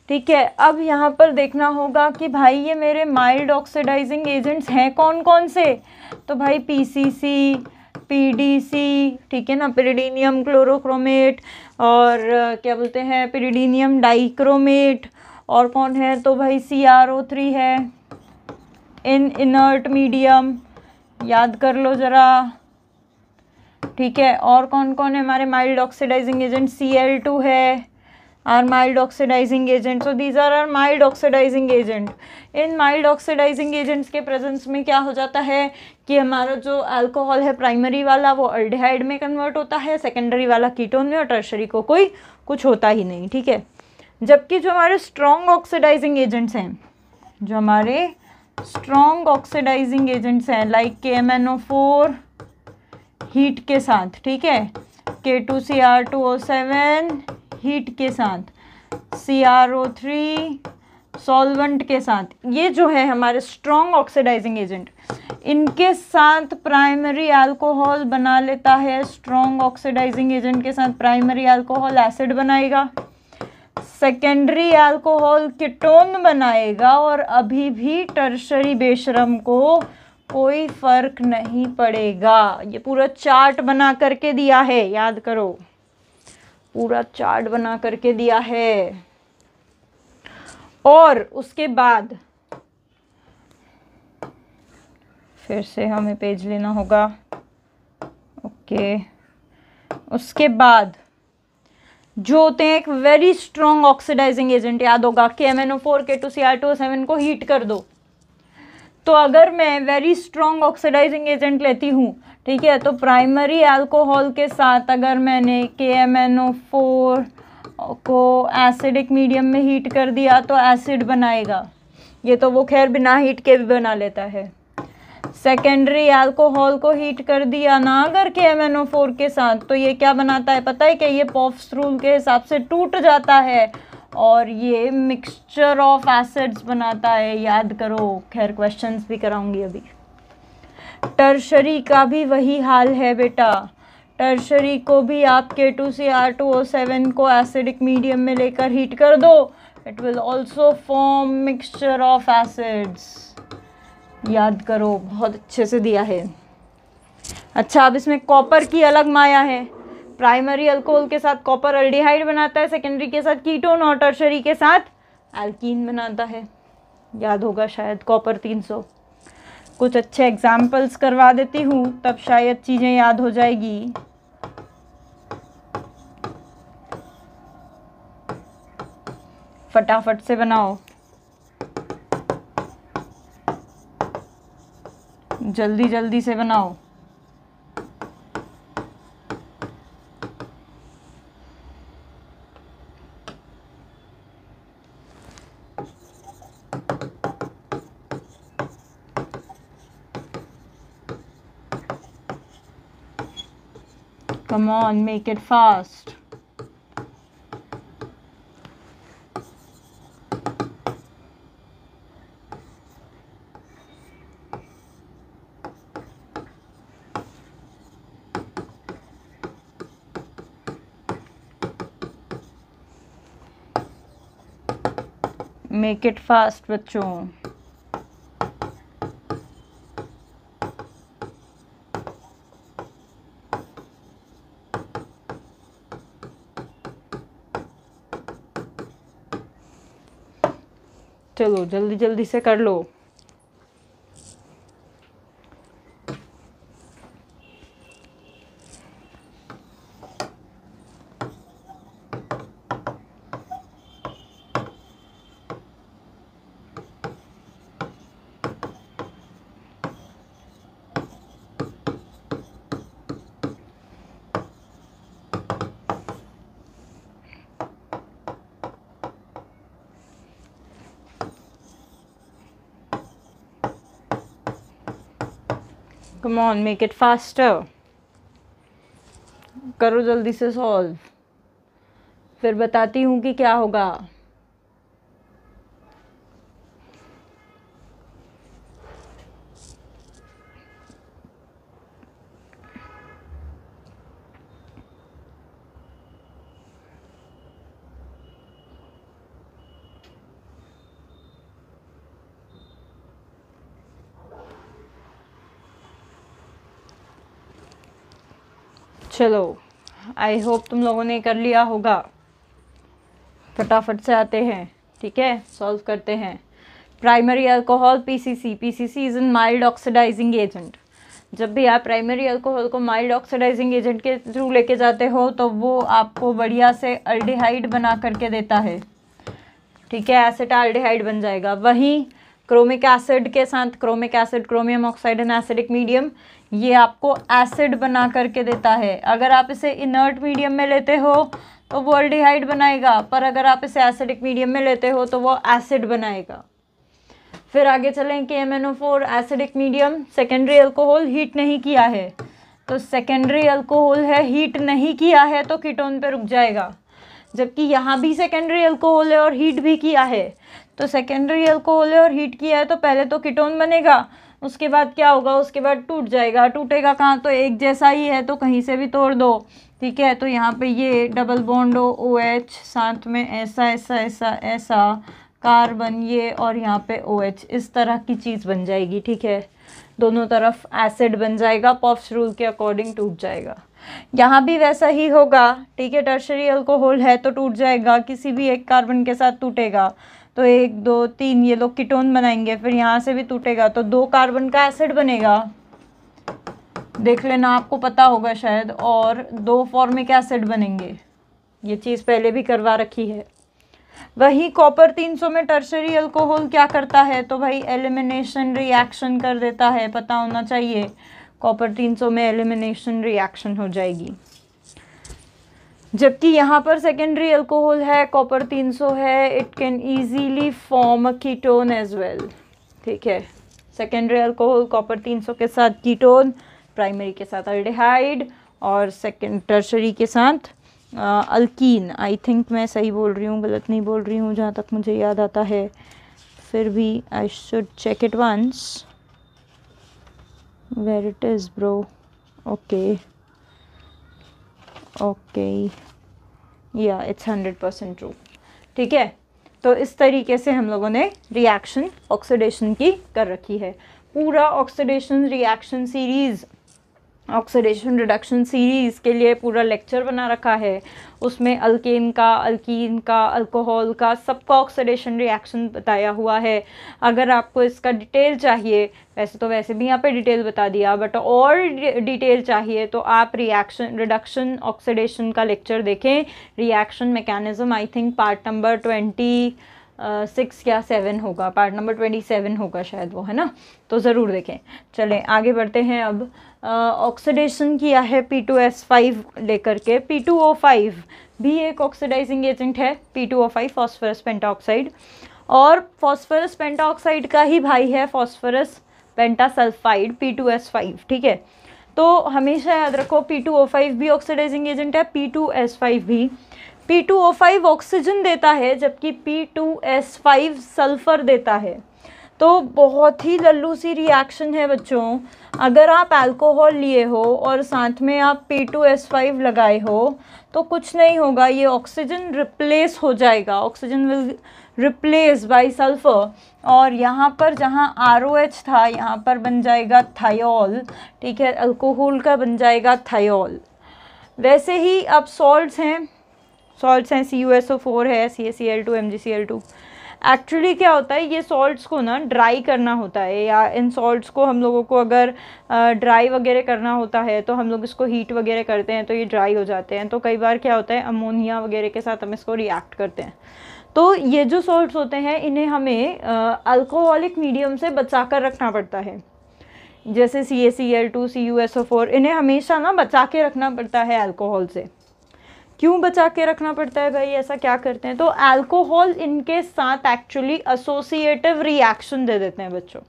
A: ठीक है। अब यहाँ पर देखना होगा कि भाई ये मेरे माइल्ड ऑक्सीडाइजिंग एजेंट्स हैं कौन कौन से, तो भाई PCC, PDC, ठीक है ना, पिरिडीनियम क्लोरोक्रोमेट, और क्या बोलते हैं पिरिडीनियम डाइक्रोमेट, और कौन है तो भाई CrO3 है इन इनर्ट मीडियम, याद कर लो ज़रा, ठीक है। और कौन कौन है हमारे माइल्ड ऑक्सीडाइजिंग एजेंट? Cl2 है are mild oxidising agent. So these are mild oxidising agent. इन माइल्ड ऑक्सीडाइजिंग एजेंट्स के प्रेजेंस में क्या हो जाता है कि हमारा जो अल्कोहल है प्राइमरी वाला वो अल्डिहाइड में कन्वर्ट होता है, सेकेंडरी वाला कीटोन में, और टर्शरी को कोई कुछ होता ही नहीं, ठीक है। जबकि जो हमारे स्ट्रॉन्ग ऑक्सीडाइजिंग एजेंट्स हैं, जो हमारे स्ट्रॉन्ग ऑक्सीडाइजिंग एजेंट्स हैं लाइक KMnO4 हीट के साथ, ठीक है, K2Cr2O7 हीट के साथ, CrO3 सॉल्वेंट के साथ, ये जो है हमारे स्ट्रॉन्ग ऑक्सीडाइजिंग एजेंट, इनके साथ प्राइमरी अल्कोहल बना लेता है। स्ट्रॉन्ग ऑक्सीडाइजिंग एजेंट के साथ प्राइमरी अल्कोहल एसिड बनाएगा, सेकेंडरी अल्कोहल कीटोन बनाएगा, और अभी भी टर्शरी बेशरम को कोई फर्क नहीं पड़ेगा। ये पूरा चार्ट बना करके दिया है, याद करो, पूरा चार्ट बना करके दिया है। और उसके बाद फिर से हमें पेज लेना होगा, ओके। उसके बाद जो होते हैं एक वेरी स्ट्रॉन्ग ऑक्सीडाइजिंग एजेंट। याद होगा KMnO4 K2Cr2O7 को हीट कर दो। तो अगर मैं वेरी स्ट्रॉन्ग ऑक्सीडाइजिंग एजेंट लेती हूँ, ठीक है, तो प्राइमरी अल्कोहल के साथ अगर मैंने KMnO4 को एसिडिक मीडियम में हीट कर दिया तो एसिड बनाएगा। ये तो वो खैर बिना हीट के भी बना लेता है। सेकेंडरी अल्कोहल को हीट कर दिया ना अगर KMnO4 के साथ, तो ये क्या बनाता है पता है क्या? ये पॉफ्स रूल के हिसाब से टूट जाता है और ये मिक्सचर ऑफ एसिड्स बनाता है। याद करो, खैर क्वेश्चंस भी कराऊंगी अभी। टर्शरी का भी वही हाल है बेटा। टर्शरी को भी आप K2Cr2O7 को एसिडिक मीडियम में लेकर हीट कर दो, it will also form mixture of acids. याद करो, बहुत अच्छे से दिया है। अच्छा, अब इसमें कॉपर की अलग माया है। प्राइमरी अल्कोहल के साथ कॉपर अल्डिहाइड बनाता है, सेकेंडरी के साथ कीटोन और टर्शरी के साथ एल्कीन बनाता है। याद होगा शायद कॉपर 300। कुछ अच्छे एग्जाम्पल्स करवा देती हूँ तब शायद चीज़ें याद हो जाएगी। फटाफट से बनाओ, जल्दी जल्दी से बनाओ। Come on, make it fast. Make it fast बच्चों। चलो जल्दी जल्दी से कर लो। Come on, make it faster. करो जल्दी से सॉल्व, फिर बताती हूँ कि क्या होगा। चलो, आई होप तुम लोगों ने कर लिया होगा। फटाफट से आते हैं, ठीक है, सॉल्व करते हैं। Primary alcohol PCC। PCC is an mild oxidising agent. जब भी आप प्राइमरी अल्कोहल को माइल्ड ऑक्सीडाइजिंग एजेंट के थ्रू लेके जाते हो तो वो आपको बढ़िया से अल्डिहाइड बना करके देता है, ठीक है, एसिटाल्डिहाइड बन जाएगा। वहीं क्रोमिक एसिड के साथ, chromic acid chromium oxide and acidic medium, ये आपको एसिड बना करके देता है। अगर आप इसे इनर्ट मीडियम में लेते हो तो वो अल्डिहाइड बनाएगा, पर अगर आप इसे एसिडिक मीडियम में लेते हो तो वो एसिड बनाएगा। फिर आगे चलें कि KMnO4 acidic medium, secondary alcohol, heat नहीं किया है, तो सेकेंडरी अल्कोहल है, हीट नहीं किया है तो कीटोन पे रुक जाएगा। जबकि यहाँ भी सेकेंडरी अल्कोहल है और हीट भी किया है, तो सेकेंडरी अल्कोहल है और हीट किया है तो पहले तो कीटोन बनेगा, उसके बाद क्या होगा, उसके बाद टूट जाएगा। टूटेगा कहाँ, तो एक जैसा ही है तो कहीं से भी तोड़ दो, ठीक है। तो यहाँ पे ये डबल बॉन्ड OH, साथ में ऐसा ऐसा ऐसा ऐसा कार्बन ये, और यहाँ पे OH, इस तरह की चीज़ बन जाएगी, ठीक है। दोनों तरफ एसिड बन जाएगा, पॉफ्स रूल के अकॉर्डिंग टूट जाएगा। यहाँ भी वैसा ही होगा, ठीक है। टर्शरी अल्कोहल है तो टूट जाएगा, किसी भी एक कार्बन के साथ टूटेगा तो 1 2 3 ये लोग कीटोन बनाएंगे, फिर यहाँ से भी टूटेगा तो 2 कार्बन का एसिड बनेगा, देख लेना, आपको पता होगा शायद, और 2 फॉर्मिक एसिड बनेंगे, ये चीज़ पहले भी करवा रखी है। वही कॉपर 300 में टर्शरी अल्कोहल क्या करता है, तो भाई एलिमिनेशन रिएक्शन कर देता है, पता होना चाहिए। कॉपर 300 में एलिमिनेशन रिएक्शन हो जाएगी। जबकि यहाँ पर सेकेंडरी अल्कोहल है, कॉपर 300 है, it can easily form a ketone as well. ठीक है, सेकेंडरी अल्कोहल कॉपर 300 के साथ कीटोन, प्राइमरी के साथ अल्डिहाइड और सेकेंड टर्शरी के साथ अल्कीन। आई थिंक मैं सही बोल रही हूँ, गलत नहीं बोल रही हूँ जहाँ तक मुझे याद आता है, फिर भी I should check it once. Where it is bro, okay okay, या इट्स 100% ट्रू। ठीक है, तो इस तरीके से हम लोगों ने रिएक्शन ऑक्सीडेशन की कर रखी है। पूरा oxidation reaction series, oxidation reduction series के लिए पूरा लेक्चर बना रखा है। उसमें अल्केन का, अल्कीन का, अल्कोहल का, सबका ऑक्सीडेशन रिएक्शन बताया हुआ है। अगर आपको इसका डिटेल चाहिए, वैसे तो वैसे भी यहाँ पे डिटेल बता दिया, बट और डिटेल चाहिए तो आप रिएक्शन रिडक्शन ऑक्सीडेशन का लेक्चर देखें। Reaction mechanism, I think part number 26 या 7 होगा, पार्ट नंबर 27 होगा शायद वो, है ना, तो ज़रूर देखें। चलें आगे बढ़ते हैं। अब ऑक्सीडेशन किया है P2S5 लेकर के। P2O5 भी एक ऑक्सीडाइजिंग एजेंट है, P2O5 फॉस्फोरस पेंटाऑक्साइड, और फॉस्फोरस पेंटाऑक्साइड का ही भाई है फॉस्फोरस पेंटासल्फाइड P2S5। ठीक है, तो हमेशा याद रखो P2O5 भी ऑक्सीडाइजिंग एजेंट है, P2S5 भी। P2O5 ऑक्सीजन देता है जबकि P2S5 सल्फर देता है। तो बहुत ही लल्लू सी रिएक्शन है बच्चों। अगर आप अल्कोहल लिए हो और साथ में आप P2S5 लगाए हो तो कुछ नहीं होगा, ये ऑक्सीजन रिप्लेस हो जाएगा, oxygen will replace by sulphur, और यहाँ पर जहाँ ROH था यहाँ पर बन जाएगा थायोल। ठीक है, अल्कोहल का बन जाएगा थायोल। वैसे ही अब सॉल्ट्स हैं CuSO4 है, CaCl2, MgCl2। एक्चुअली क्या होता है, ये सॉल्ट्स को ना ड्राई करना होता है, या इन सॉल्ट्स को हम लोगों को अगर ड्राई वगैरह करना होता है तो हम लोग इसको हीट वगैरह करते हैं तो ये ड्राई हो जाते हैं। तो कई बार क्या होता है, अमोनिया वगैरह के साथ हम इसको रिएक्ट करते हैं। तो ये जो सॉल्ट्स होते हैं इन्हें हमें अल्कोहलिक मीडियम से बचा कर रखना पड़ता है। जैसे CaCl2, CuSO4, इन्हें हमेशा ना बचा के रखना पड़ता है अल्कोहल से। क्यों बचा के रखना पड़ता है भाई, ऐसा क्या करते हैं, तो अल्कोहल इनके साथ एक्चुअली एसोसिएटिव रिएक्शन दे देते हैं बच्चों।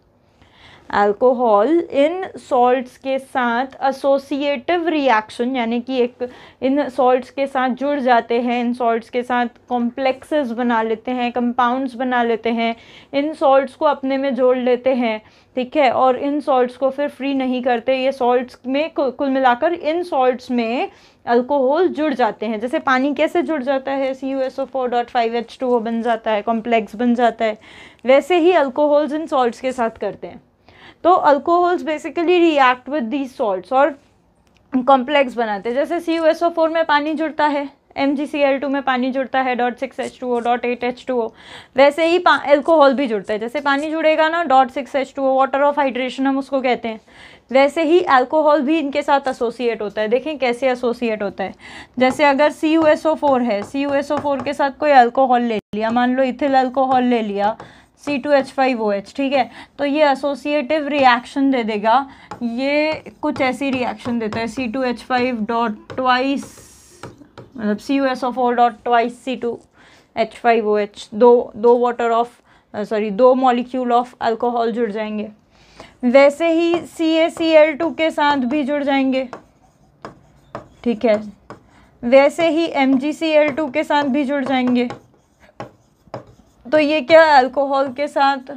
A: अल्कोहल इन सॉल्ट्स के साथ एसोसिएटिव रिएक्शन, यानी कि एक इन सॉल्ट्स के साथ जुड़ जाते हैं, इन सॉल्ट्स के साथ कॉम्प्लेक्सेस बना लेते हैं, कंपाउंड्स बना लेते हैं, इन सॉल्ट्स को अपने में जोड़ लेते हैं। ठीक है, और इन सॉल्ट्स को फिर फ्री नहीं करते, ये सॉल्ट्स में कुल मिलाकर इन सॉल्ट्स में अल्कोहल जुड़ जाते हैं। जैसे पानी कैसे जुड़ जाता है, CuSO4.5H2O बन जाता है, कॉम्प्लेक्स बन जाता है, वैसे ही अल्कोहल्स इन सॉल्ट्स के साथ करते हैं। तो alcohols basically react with these salts और कॉम्प्लेक्स बनाते हैं। जैसे CuSO4 में पानी जुड़ता है, MgCl2 में पानी जुड़ता है, .6H2O, .8H2O, वैसे ही अल्कोहल भी जुड़ता है। जैसे पानी जुड़ेगा ना, .6H2O, वाटर ऑफ हाइड्रेशन हम उसको कहते हैं, वैसे ही अल्कोहल भी इनके साथ एसोसिएट होता है। देखें कैसे एसोसिएट होता है। जैसे अगर CuSO4 है, CuSO4 के साथ कोई अल्कोहल ले लिया, मान लो इथिल अल्कोहल ले लिया, C2H5OH, ठीक है, तो ये एसोसिएटिव रिएक्शन दे देगा। ये कुछ ऐसी रिएक्शन देता है, C2H5 डॉट ट्वाइस, मतलब CuSO4 डॉट ट्वाइस C2H5OH, दो वाटर ऑफ दो मॉलिक्यूल ऑफ अल्कोहल जुड़ जाएंगे। वैसे ही CaCl2 के साथ भी जुड़ जाएंगे। ठीक है, वैसे ही MgCl2 के साथ भी जुड़ जाएंगे। तो ये क्या, अल्कोहल के साथ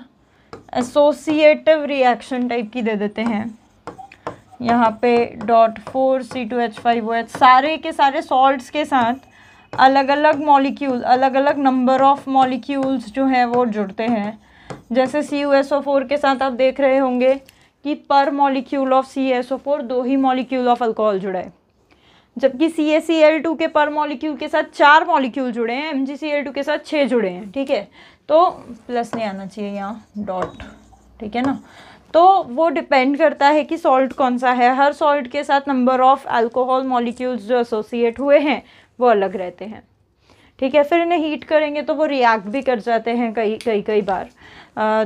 A: एसोसिएटिव रिएक्शन टाइप की दे देते हैं। यहाँ पे .4 C2H5OH, सारे के सारे सॉल्ट्स के साथ अलग अलग मॉलिक्यूल, अलग अलग नंबर ऑफ मॉलिक्यूल्स जो हैं वो जुड़ते हैं। जैसे CuSO4 के साथ आप देख रहे होंगे कि पर molecule of CuSO4 2 he molecule of alcohol जुड़ा है, जबकि CaCl2 के पर मॉलिक्यूल के साथ 4 मॉलिक्यूल जुड़े हैं, MgCl2 के साथ 6 जुड़े हैं। ठीक है, तो प्लस नहीं आना चाहिए यहाँ, डॉट, ठीक है ना। तो वो डिपेंड करता है कि सॉल्ट कौन सा है। हर सॉल्ट के साथ नंबर ऑफ अल्कोहल मॉलिक्यूल्स जो एसोसिएट हुए हैं वो अलग रहते हैं, ठीक है। फिर इन्हें हीट करेंगे तो वो रिएक्ट भी कर जाते हैं कई बार।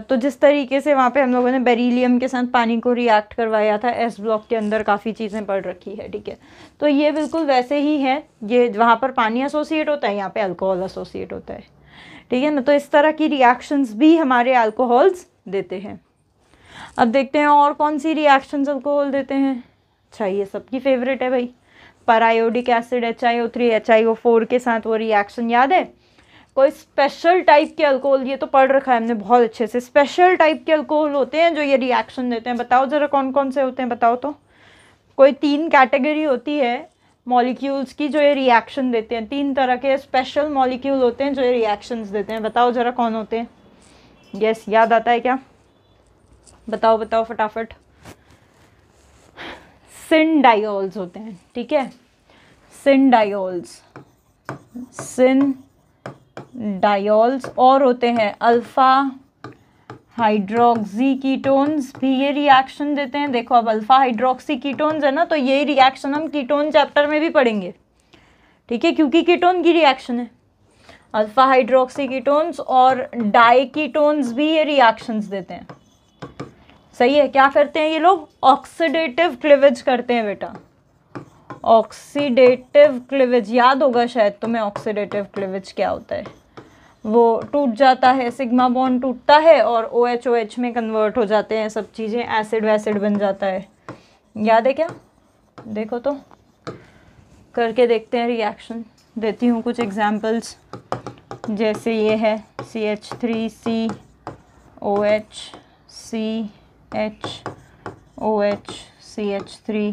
A: तो जिस तरीके से वहाँ पे हम लोगों ने बेरिलियम के साथ पानी को रिएक्ट करवाया था, एस ब्लॉक के अंदर काफ़ी चीज़ें पढ़ रखी है, ठीक है। तो ये बिल्कुल वैसे ही है, ये वहाँ पर पानी एसोसिएट होता है, यहाँ पे अल्कोहल एसोसिएट होता है, ठीक है ना। तो इस तरह की रिएक्शंस भी हमारे अल्कोहल्स देते हैं। अब देखते हैं और कौन सी रिएक्शंस अल्कोहल देते हैं। अच्छा, ये सबकी फेवरेट है भाई, पैरायोडिक एसिड HiO3 HiO4 के साथ वो रिएक्शन याद है। कोई स्पेशल टाइप के अल्कोहल, ये तो पढ़ रखा है हमने बहुत अच्छे से, स्पेशल टाइप के अल्कोहल होते हैं जो ये रिएक्शन देते हैं। बताओ ज़रा कौन कौन से होते हैं, बताओ तो। कोई 3 कैटेगरी होती है मॉलिक्यूल्स की जो ये रिएक्शन देते हैं, 3 तरह के स्पेशल मॉलिक्यूल होते हैं जो ये रिएक्शंस देते हैं। बताओ ज़रा कौन होते हैं। यस, याद आता है क्या? बताओ बताओ फटाफट। सिनडायोल्स होते हैं, ठीक है, सिनडायोल्स, सिनडायोल्स। और होते हैं अल्फा हाइड्रोक्सी कीटोन्स, भी ये रिएक्शन देते हैं। देखो अब अल्फा हाइड्रोक्सी कीटोन्स है ना, तो ये रिएक्शन हम कीटोन चैप्टर में भी पढ़ेंगे, ठीक है, क्योंकि कीटोन की रिएक्शन है। अल्फा हाइड्रोक्सी कीटोन्स और डाइकीटोन्स भी ये रिएक्शंस देते हैं, सही है। क्या करते हैं ये लोग? ऑक्सीडेटिव क्लीवेज करते हैं बेटा, ऑक्सीडेटिव क्लीवेज। याद होगा शायद तुम्हें ऑक्सीडेटिव क्लीवेज क्या होता है। वो टूट जाता है, सिग्मा बॉन्ड टूटता है और OH में कन्वर्ट हो जाते हैं सब चीज़ें, एसिड वैसिड बन जाता है। याद है क्या? देखो तो, करके देखते हैं रिएक्शन। देती हूँ कुछ एग्जांपल्स, जैसे ये है CH3COH CHOH CH3,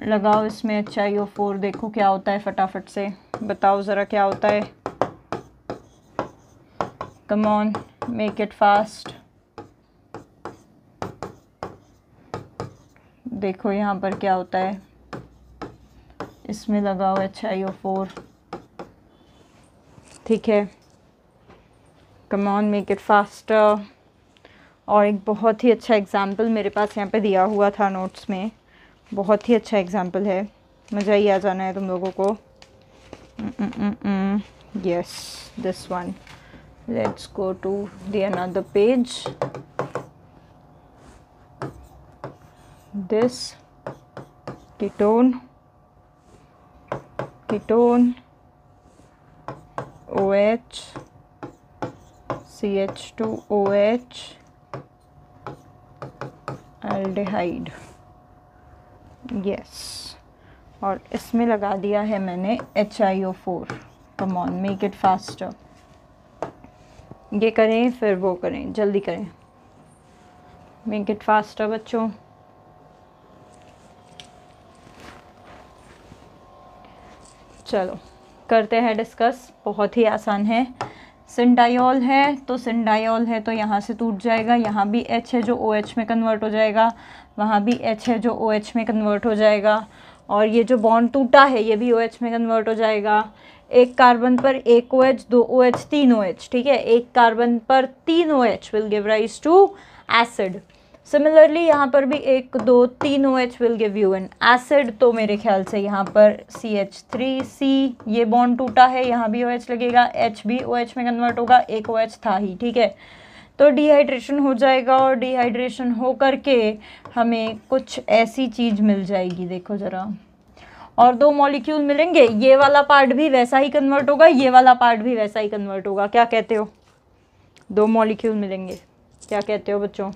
A: लगाओ इसमें HiO4, देखो क्या होता है, फटाफट से बताओ ज़रा क्या होता है। Come on, make it fast. देखो यहाँ पर क्या होता है, इसमें लगाओ HiO4, ठीक है। Come on, make it faster. और एक बहुत ही अच्छा एग्जाम्पल मेरे पास यहाँ पे दिया हुआ था नोट्स में, बहुत ही अच्छा एग्जाम्पल है, मज़ा ही आ जाना है तुम लोगों को। Yes, this one. Let's go to the another page. This ketone OH CH2OH aldehyde, yes, और इसमें लगा दिया है मैंने HiO4। Come on, make it faster. ये करें फिर वो करें, जल्दी करें, मेक इट फास्टर बच्चों। चलो करते हैं डिस्कस, बहुत ही आसान है। सिनडायोल है तो सिनडायोल है तो यहाँ से टूट जाएगा, यहाँ भी H है जो OH में कन्वर्ट हो जाएगा, वहाँ भी H है जो OH में कन्वर्ट हो जाएगा, और ये जो बॉन्ड टूटा है ये भी OH में कन्वर्ट हो जाएगा। एक कार्बन पर एक OH, 2 OH, 3 OH, ठीक है, एक कार्बन पर 3 OH will give rise to acid. Similarly यहाँ पर भी 1 2 3 OH will give you an acid. तो मेरे ख्याल से यहाँ पर CH3C, ये बॉन्ड टूटा है, यहाँ भी OH लगेगा, H भी OH में कन्वर्ट होगा, एक OH था ही, ठीक है। तो डिहाइड्रेशन हो जाएगा और डिहाइड्रेशन हो करके हमें कुछ ऐसी चीज़ मिल जाएगी, देखो ज़रा, और 2 मॉलिक्यूल मिलेंगे, ये वाला पार्ट भी वैसा ही कन्वर्ट होगा, ये वाला पार्ट भी वैसा ही कन्वर्ट होगा। क्या कहते हो? 2 मॉलिक्यूल मिलेंगे, क्या कहते हो बच्चों?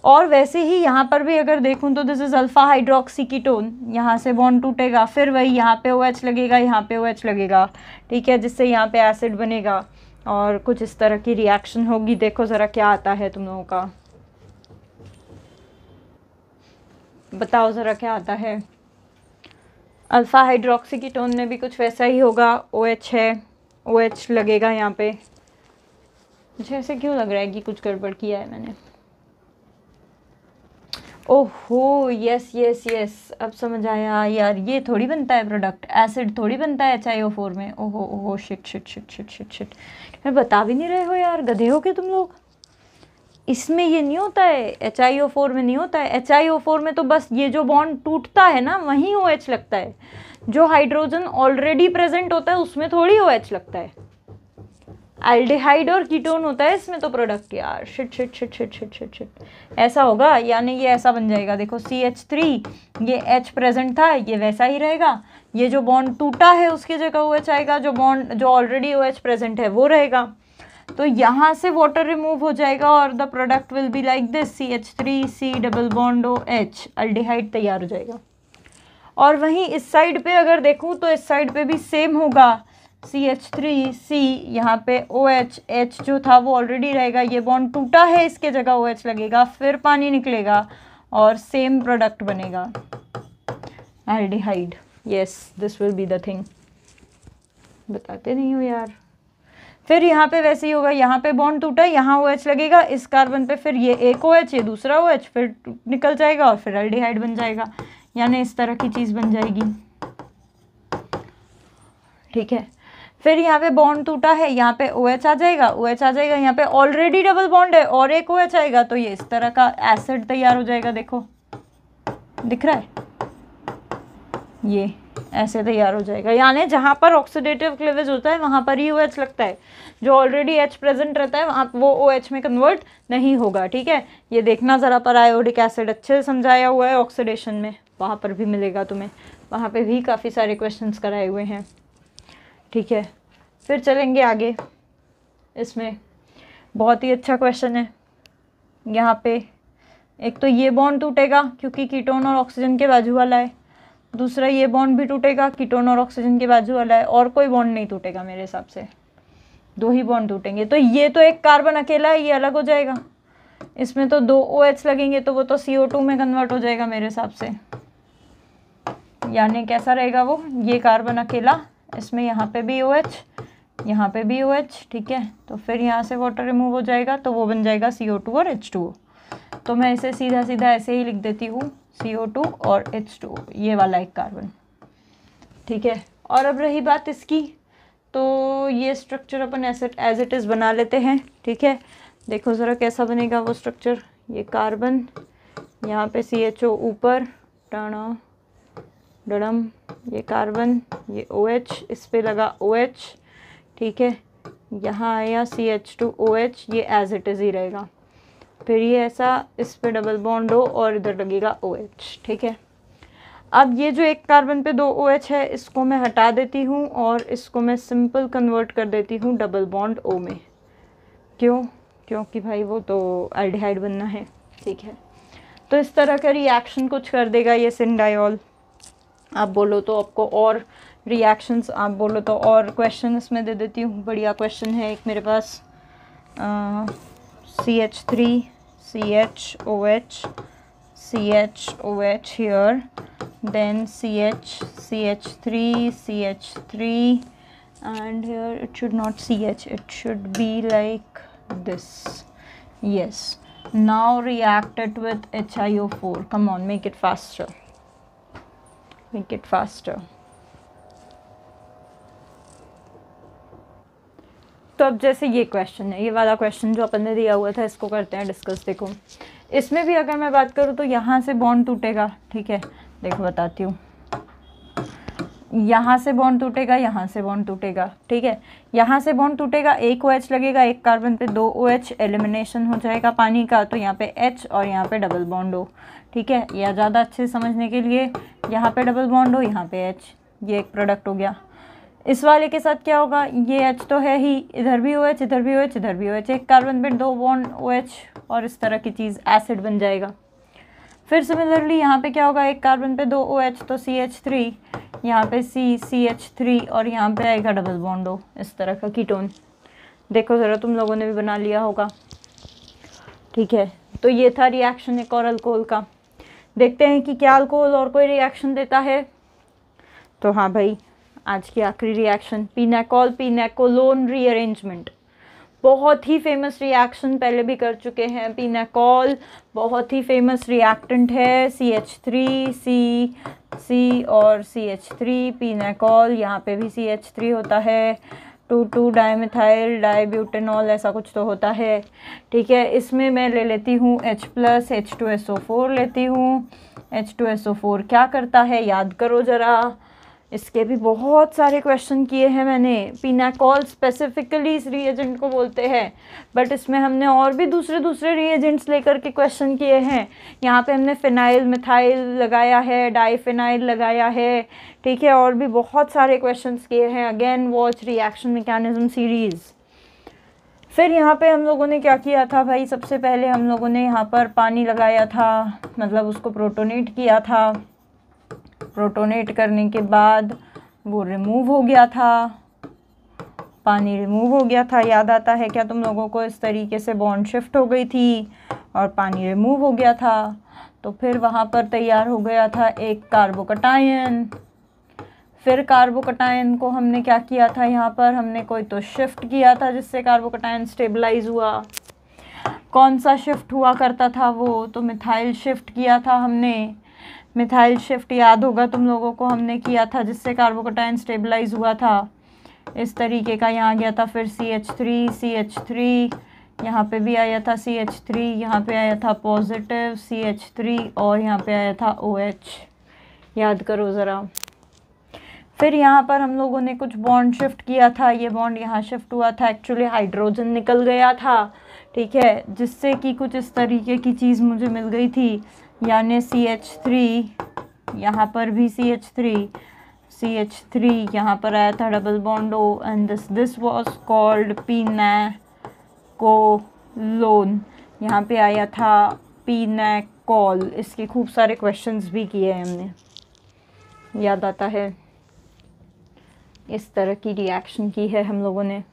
A: और वैसे ही यहाँ पर भी अगर देखूँ तो this is alpha hydroxy ketone, यहाँ से बॉन्ड टूटेगा, फिर वही यहाँ पे OH लगेगा, यहाँ पे OH लगेगा, ठीक है, जिससे यहाँ पे एसिड बनेगा और कुछ इस तरह की रिएक्शन होगी। देखो ज़रा क्या आता है तुम लोगों का, बताओ ज़रा क्या आता है। अल्फ़ा हाइड्रोक्सी कीटोन में भी कुछ वैसा ही होगा, OH है, OH लगेगा यहाँ पे। मुझे ऐसे क्यों लग रहा है कि कुछ गड़बड़ किया है मैंने। ओहो, यस यस यस, अब समझ आया यार, ये थोड़ी बनता है प्रोडक्ट, एसिड थोड़ी बनता है HiO4 में। ओहो ओहो, shit shit shit shit shit shit, मैं बता भी नहीं रहे हो यार, गधे हो के तुम लोग। इसमें ये नहीं होता है, HiO4 में नहीं होता है। HiO4 में तो बस ये जो बॉन्ड टूटता है ना वहीं OH लगता है, जो हाइड्रोजन ऑलरेडी प्रेजेंट होता है उसमें थोड़ी OH लगता है। एल्डिहाइड और कीटोन होता है इसमें तो प्रोडक्ट। यार shit shit shit shit shit shit shit ऐसा होगा, यानी ये ऐसा बन जाएगा, देखो CH3, ये H प्रेजेंट था, ये वैसा ही रहेगा, ये जो बॉन्ड टूटा है उसकी जगह OH आएगा, जो बॉन्ड जो ऑलरेडी OH प्रेजेंट है वो रहेगा। तो यहाँ से वाटर रिमूव हो जाएगा और the product will be like this, CH3C double bond OH, aldehyde तैयार हो जाएगा। और वहीं इस साइड पे अगर देखूँ तो इस साइड पे भी सेम होगा, CH3C, यहाँ पे OH, H जो था वो ऑलरेडी रहेगा, ये बॉन्ड टूटा है इसके जगह OH लगेगा, फिर पानी निकलेगा और सेम प्रोडक्ट बनेगा, aldehyde. Yes, this will be the thing. बताते नहीं हो यार। फिर यहाँ पे वैसे ही होगा, यहाँ पे बॉन्ड टूटा है, यहाँ OH लगेगा, इस कार्बन पे फिर ये एक OH, ये दूसरा OH, फिर निकल जाएगा और फिर एल्डिहाइड बन जाएगा, यानी इस तरह की चीज़ बन जाएगी। ठीक है, फिर यहाँ पे बॉन्ड टूटा है, यहाँ पे OH आ जाएगा, OH आ जाएगा, यहाँ पे ऑलरेडी डबल बॉन्ड है और एक OH आएगा, तो ये इस तरह का एसिड तैयार हो जाएगा। देखो दिख रहा है, ये ऐसे तैयार हो जाएगा, यानी जहाँ पर ऑक्सीडेटिव क्लीवेज होता है वहाँ पर ही OH लगता है, जो ऑलरेडी H प्रेजेंट रहता है वहाँ वो OH में कन्वर्ट नहीं होगा। ठीक है, ये देखना ज़रा पर, आयोडिक एसिड अच्छे से समझाया हुआ है ऑक्सीडेशन में, वहाँ पर भी मिलेगा तुम्हें, वहाँ पे भी काफ़ी सारे क्वेश्चंस कराए हुए हैं। ठीक है, फिर चलेंगे आगे। इसमें बहुत ही अच्छा क्वेश्चन है, यहाँ पे एक तो ये बॉन्ड टूटेगा क्योंकि कीटोन और ऑक्सीजन के बाजू वाला है, दूसरा ये बॉन्ड भी टूटेगा, कीटोन और ऑक्सीजन के बाजू वाला है, और कोई बॉन्ड नहीं टूटेगा मेरे हिसाब से, दो ही बॉन्ड टूटेंगे। तो ये तो एक कार्बन अकेला है, ये अलग हो जाएगा, इसमें तो दो OH लगेंगे, तो वो तो CO2 में कन्वर्ट हो जाएगा मेरे हिसाब से, यानी कैसा रहेगा वो, ये कार्बन अकेला, इसमें यहाँ पे भी OH, यहाँ पे भी OH। ठीक है, तो फिर यहाँ से वाटर रिमूव हो जाएगा, तो वो बन जाएगा CO2 और H2O। तो मैं इसे सीधा सीधा ऐसे ही लिख देती हूँ, CO2 और H2O, ये वाला एक कार्बन। ठीक है, और अब रही बात इसकी, तो ये स्ट्रक्चर अपन ऐसे एज इट इज़ बना लेते हैं। ठीक है, देखो ज़रा कैसा बनेगा वो स्ट्रक्चर, ये कार्बन, यहाँ पे CHO ऊपर, टाना डडम, ये कार्बन, ये OH, इस पे लगा OH। ठीक है, यहाँ आया CH2OH, ये एज इट इज़ ही रहेगा, फिर ये ऐसा, इस पे डबल बॉन्ड हो और इधर लगेगा OH। ठीक है, अब ये जो एक कार्बन पे दो OH है, इसको मैं हटा देती हूँ और इसको मैं सिंपल कन्वर्ट कर देती हूँ डबल बॉन्ड O में। क्यों? क्योंकि भाई वो तो एल्डिहाइड बनना है। ठीक है, तो इस तरह का रिएक्शन कुछ कर देगा ये सिंडायोल। आप बोलो तो आपको और रिएक्शंस, आप बोलो तो और क्वेश्चन इसमें दे देती हूँ। बढ़िया क्वेश्चन है एक मेरे पास, CH3 CHOH CHOH here, then CH3 CH3, and here it should not CH, it should be like this. Yes, now react it with HiO4. Come on, make it faster, make it faster. तो अब जैसे ये क्वेश्चन है, ये वाला क्वेश्चन जो अपन ने दिया हुआ था, इसको करते हैं डिस्कस। देखो इसमें भी अगर मैं बात करूँ तो यहाँ से बॉन्ड टूटेगा। ठीक है, देखो बताती हूँ, यहाँ से बॉन्ड टूटेगा, यहाँ से बॉन्ड टूटेगा। ठीक है, यहाँ से बॉन्ड टूटेगा, एक OH लगेगा, एक कार्बन पे दो OH, एलिमिनेशन हो जाएगा पानी का, तो यहाँ पे H और यहाँ पे डबल बॉन्ड हो। ठीक है, या ज़्यादा अच्छे से समझने के लिए यहाँ पे डबल बॉन्ड हो, यहाँ पे H, ये एक प्रोडक्ट हो गया। इस वाले के साथ क्या होगा, ये H तो है ही, इधर भी OH, इधर भी OH, इधर भी OH, एक कार्बन पे दो बॉन्ड OH, और इस तरह की चीज़ एसिड बन जाएगा। फिर सिमिलरली यहाँ पे क्या होगा, एक कार्बन पे दो OH, तो CH3, यहाँ पे CH3, और यहाँ पे आएगा डबल बॉन्ड O, इस तरह का कीटोन। देखो ज़रा, तुम लोगों ने भी बना लिया होगा। ठीक है, तो ये था रिएक्शन एक और अल्कोहल का। देखते हैं कि क्या अल्कोहल और कोई रिएक्शन देता है। तो हाँ भाई, आज की आखिरी रिएक्शन, पिनेकॉल पिनेकोलोन रीअरेंजमेंट। बहुत ही फेमस रिएक्शन, पहले भी कर चुके हैं। पिनेकॉल बहुत ही फेमस रिएक्टेंट है, CH3 C और CH3, पिनेकॉल, यहाँ पे भी CH3 होता है, 2,2 डाइमिथाइल डाइब्यूटेनॉल, ऐसा कुछ तो होता है, ठीक है। इसमें मैं ले लेती हूँ H प्लस H2SO4 लेती हूँ। H2SO4 क्या करता है याद करो ज़रा, इसके भी बहुत सारे क्वेश्चन किए हैं मैंने। पिनाकॉल स्पेसिफिकली इस रिएजेंट को बोलते हैं, बट इसमें हमने और भी दूसरे रिएजेंट्स लेकर के क्वेश्चन किए हैं। यहाँ पे हमने फिनाइल मिथाइल लगाया है, डाइफिनाइल लगाया है, ठीक है, और भी बहुत सारे क्वेश्चंस किए हैं। Again watch reaction mechanism series. फिर यहाँ पे हम लोगों ने क्या किया था भाई, सबसे पहले हम लोगों ने यहाँ पर पानी लगाया था, मतलब उसको प्रोटोनेट किया था। प्रोटोनेट करने के बाद वो रिमूव हो गया था, पानी रिमूव हो गया था, याद आता है क्या तुम लोगों को? इस तरीके से बॉन्ड शिफ्ट हो गई थी और पानी रिमूव हो गया था। तो फिर वहाँ पर तैयार हो गया था एक कार्बोकटायन। फिर कार्बोकटायन को हमने क्या किया था, यहाँ पर हमने कोई तो शिफ्ट किया था जिससे कार्बोकटायन स्टेबलाइज हुआ। कौन सा शिफ्ट हुआ करता था वो? तो मिथाइल शिफ्ट किया था हमने। मिथाइल शिफ्ट याद होगा तुम लोगों को, हमने किया था जिससे कार्बोकटायन स्टेबलाइज हुआ था इस तरीके का। यहाँ गया था फिर CH3, यहाँ पे भी आया था CH3, यहाँ पे आया था पॉजिटिव CH3 और यहाँ पे आया था OH, याद करो ज़रा। फिर यहाँ पर हम लोगों ने कुछ बॉन्ड शिफ्ट किया था, ये बॉन्ड यहाँ शिफ्ट हुआ था, एक्चुअली हाइड्रोजन निकल गया था, ठीक है, जिससे कि कुछ इस तरीके की चीज़ मुझे मिल गई थी, यानी CH3, यहाँ पर भी CH3, यहाँ पर आया था double bond O and this was called pinacolone, यहाँ पे आया था पिनाकॉल। इसके खूब सारे क्वेश्चंस भी किए हैं हमने, याद आता है। इस तरह की रिएक्शन की है हम लोगों ने।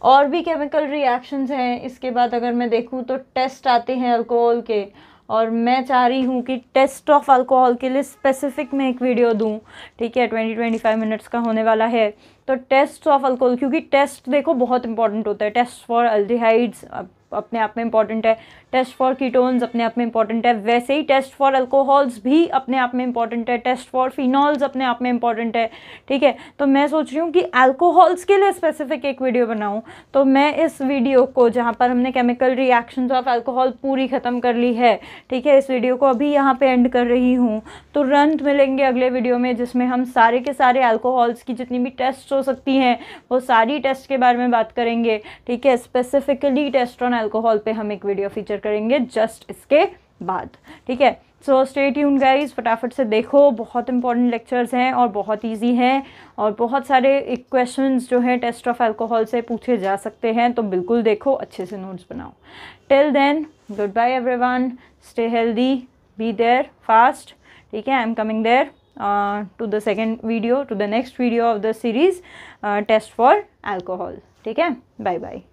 A: और भी केमिकल रिएक्शंस हैं। इसके बाद अगर मैं देखूँ तो टेस्ट आते हैं अल्कोहल के, और मैं चाह रही हूँ कि टेस्ट ऑफ अल्कोहल के लिए स्पेसिफिक मैं एक वीडियो दूँ, ठीक है, 20-25 मिनट्स का होने वाला है। तो टेस्ट ऑफ अल्कोहल, क्योंकि टेस्ट देखो बहुत इंपॉर्टेंट होता है। टेस्ट फॉर अल्डिहाइड्स अपने आप में इंपॉर्टेंट है, टेस्ट फॉर कीटोन्स अपने आप में इंपॉर्टेंट है, वैसे ही टेस्ट फॉर अल्कोहल्स भी अपने आप में इंपॉर्टेंट है, टेस्ट फॉर फिनॉल्स अपने आप में इंपॉर्टेंट है, ठीक है। तो मैं सोच रही हूँ कि अल्कोहल्स के लिए स्पेसिफिक एक वीडियो बनाऊँ। तो मैं इस वीडियो को, जहाँ पर हमने केमिकल रिएक्शंस ऑफ अल्कोहल पूरी ख़त्म कर ली है, ठीक है, इस वीडियो को अभी यहाँ पे एंड कर रही हूँ। तुरंत मिलेंगे अगले वीडियो में, जिसमें हम सारे के सारे अल्कोहल्स की जितनी भी टेस्ट हो सकती हैं वो सारी टेस्ट के बारे में बात करेंगे, ठीक है। स्पेसिफिकली टेस्ट ऑन अल्कोहल पे हम एक वीडियो फीचर करेंगे जस्ट इसके बाद, ठीक है। सो स्टे ट्यून्ड गाइस, फटाफट से देखो, बहुत इंपॉर्टेंट लेक्चर्स हैं और बहुत इजी हैं, और बहुत सारे क्वेश्चंस जो हैं टेस्ट ऑफ अल्कोहल से पूछे जा सकते हैं। तो बिल्कुल देखो, अच्छे से नोट्स बनाओ। Till then, good bye everyone, stay healthy, be there fast, ठीक है। I am coming there to the second video, to the next video of the series test for alcohol, ठीक है। Bye bye.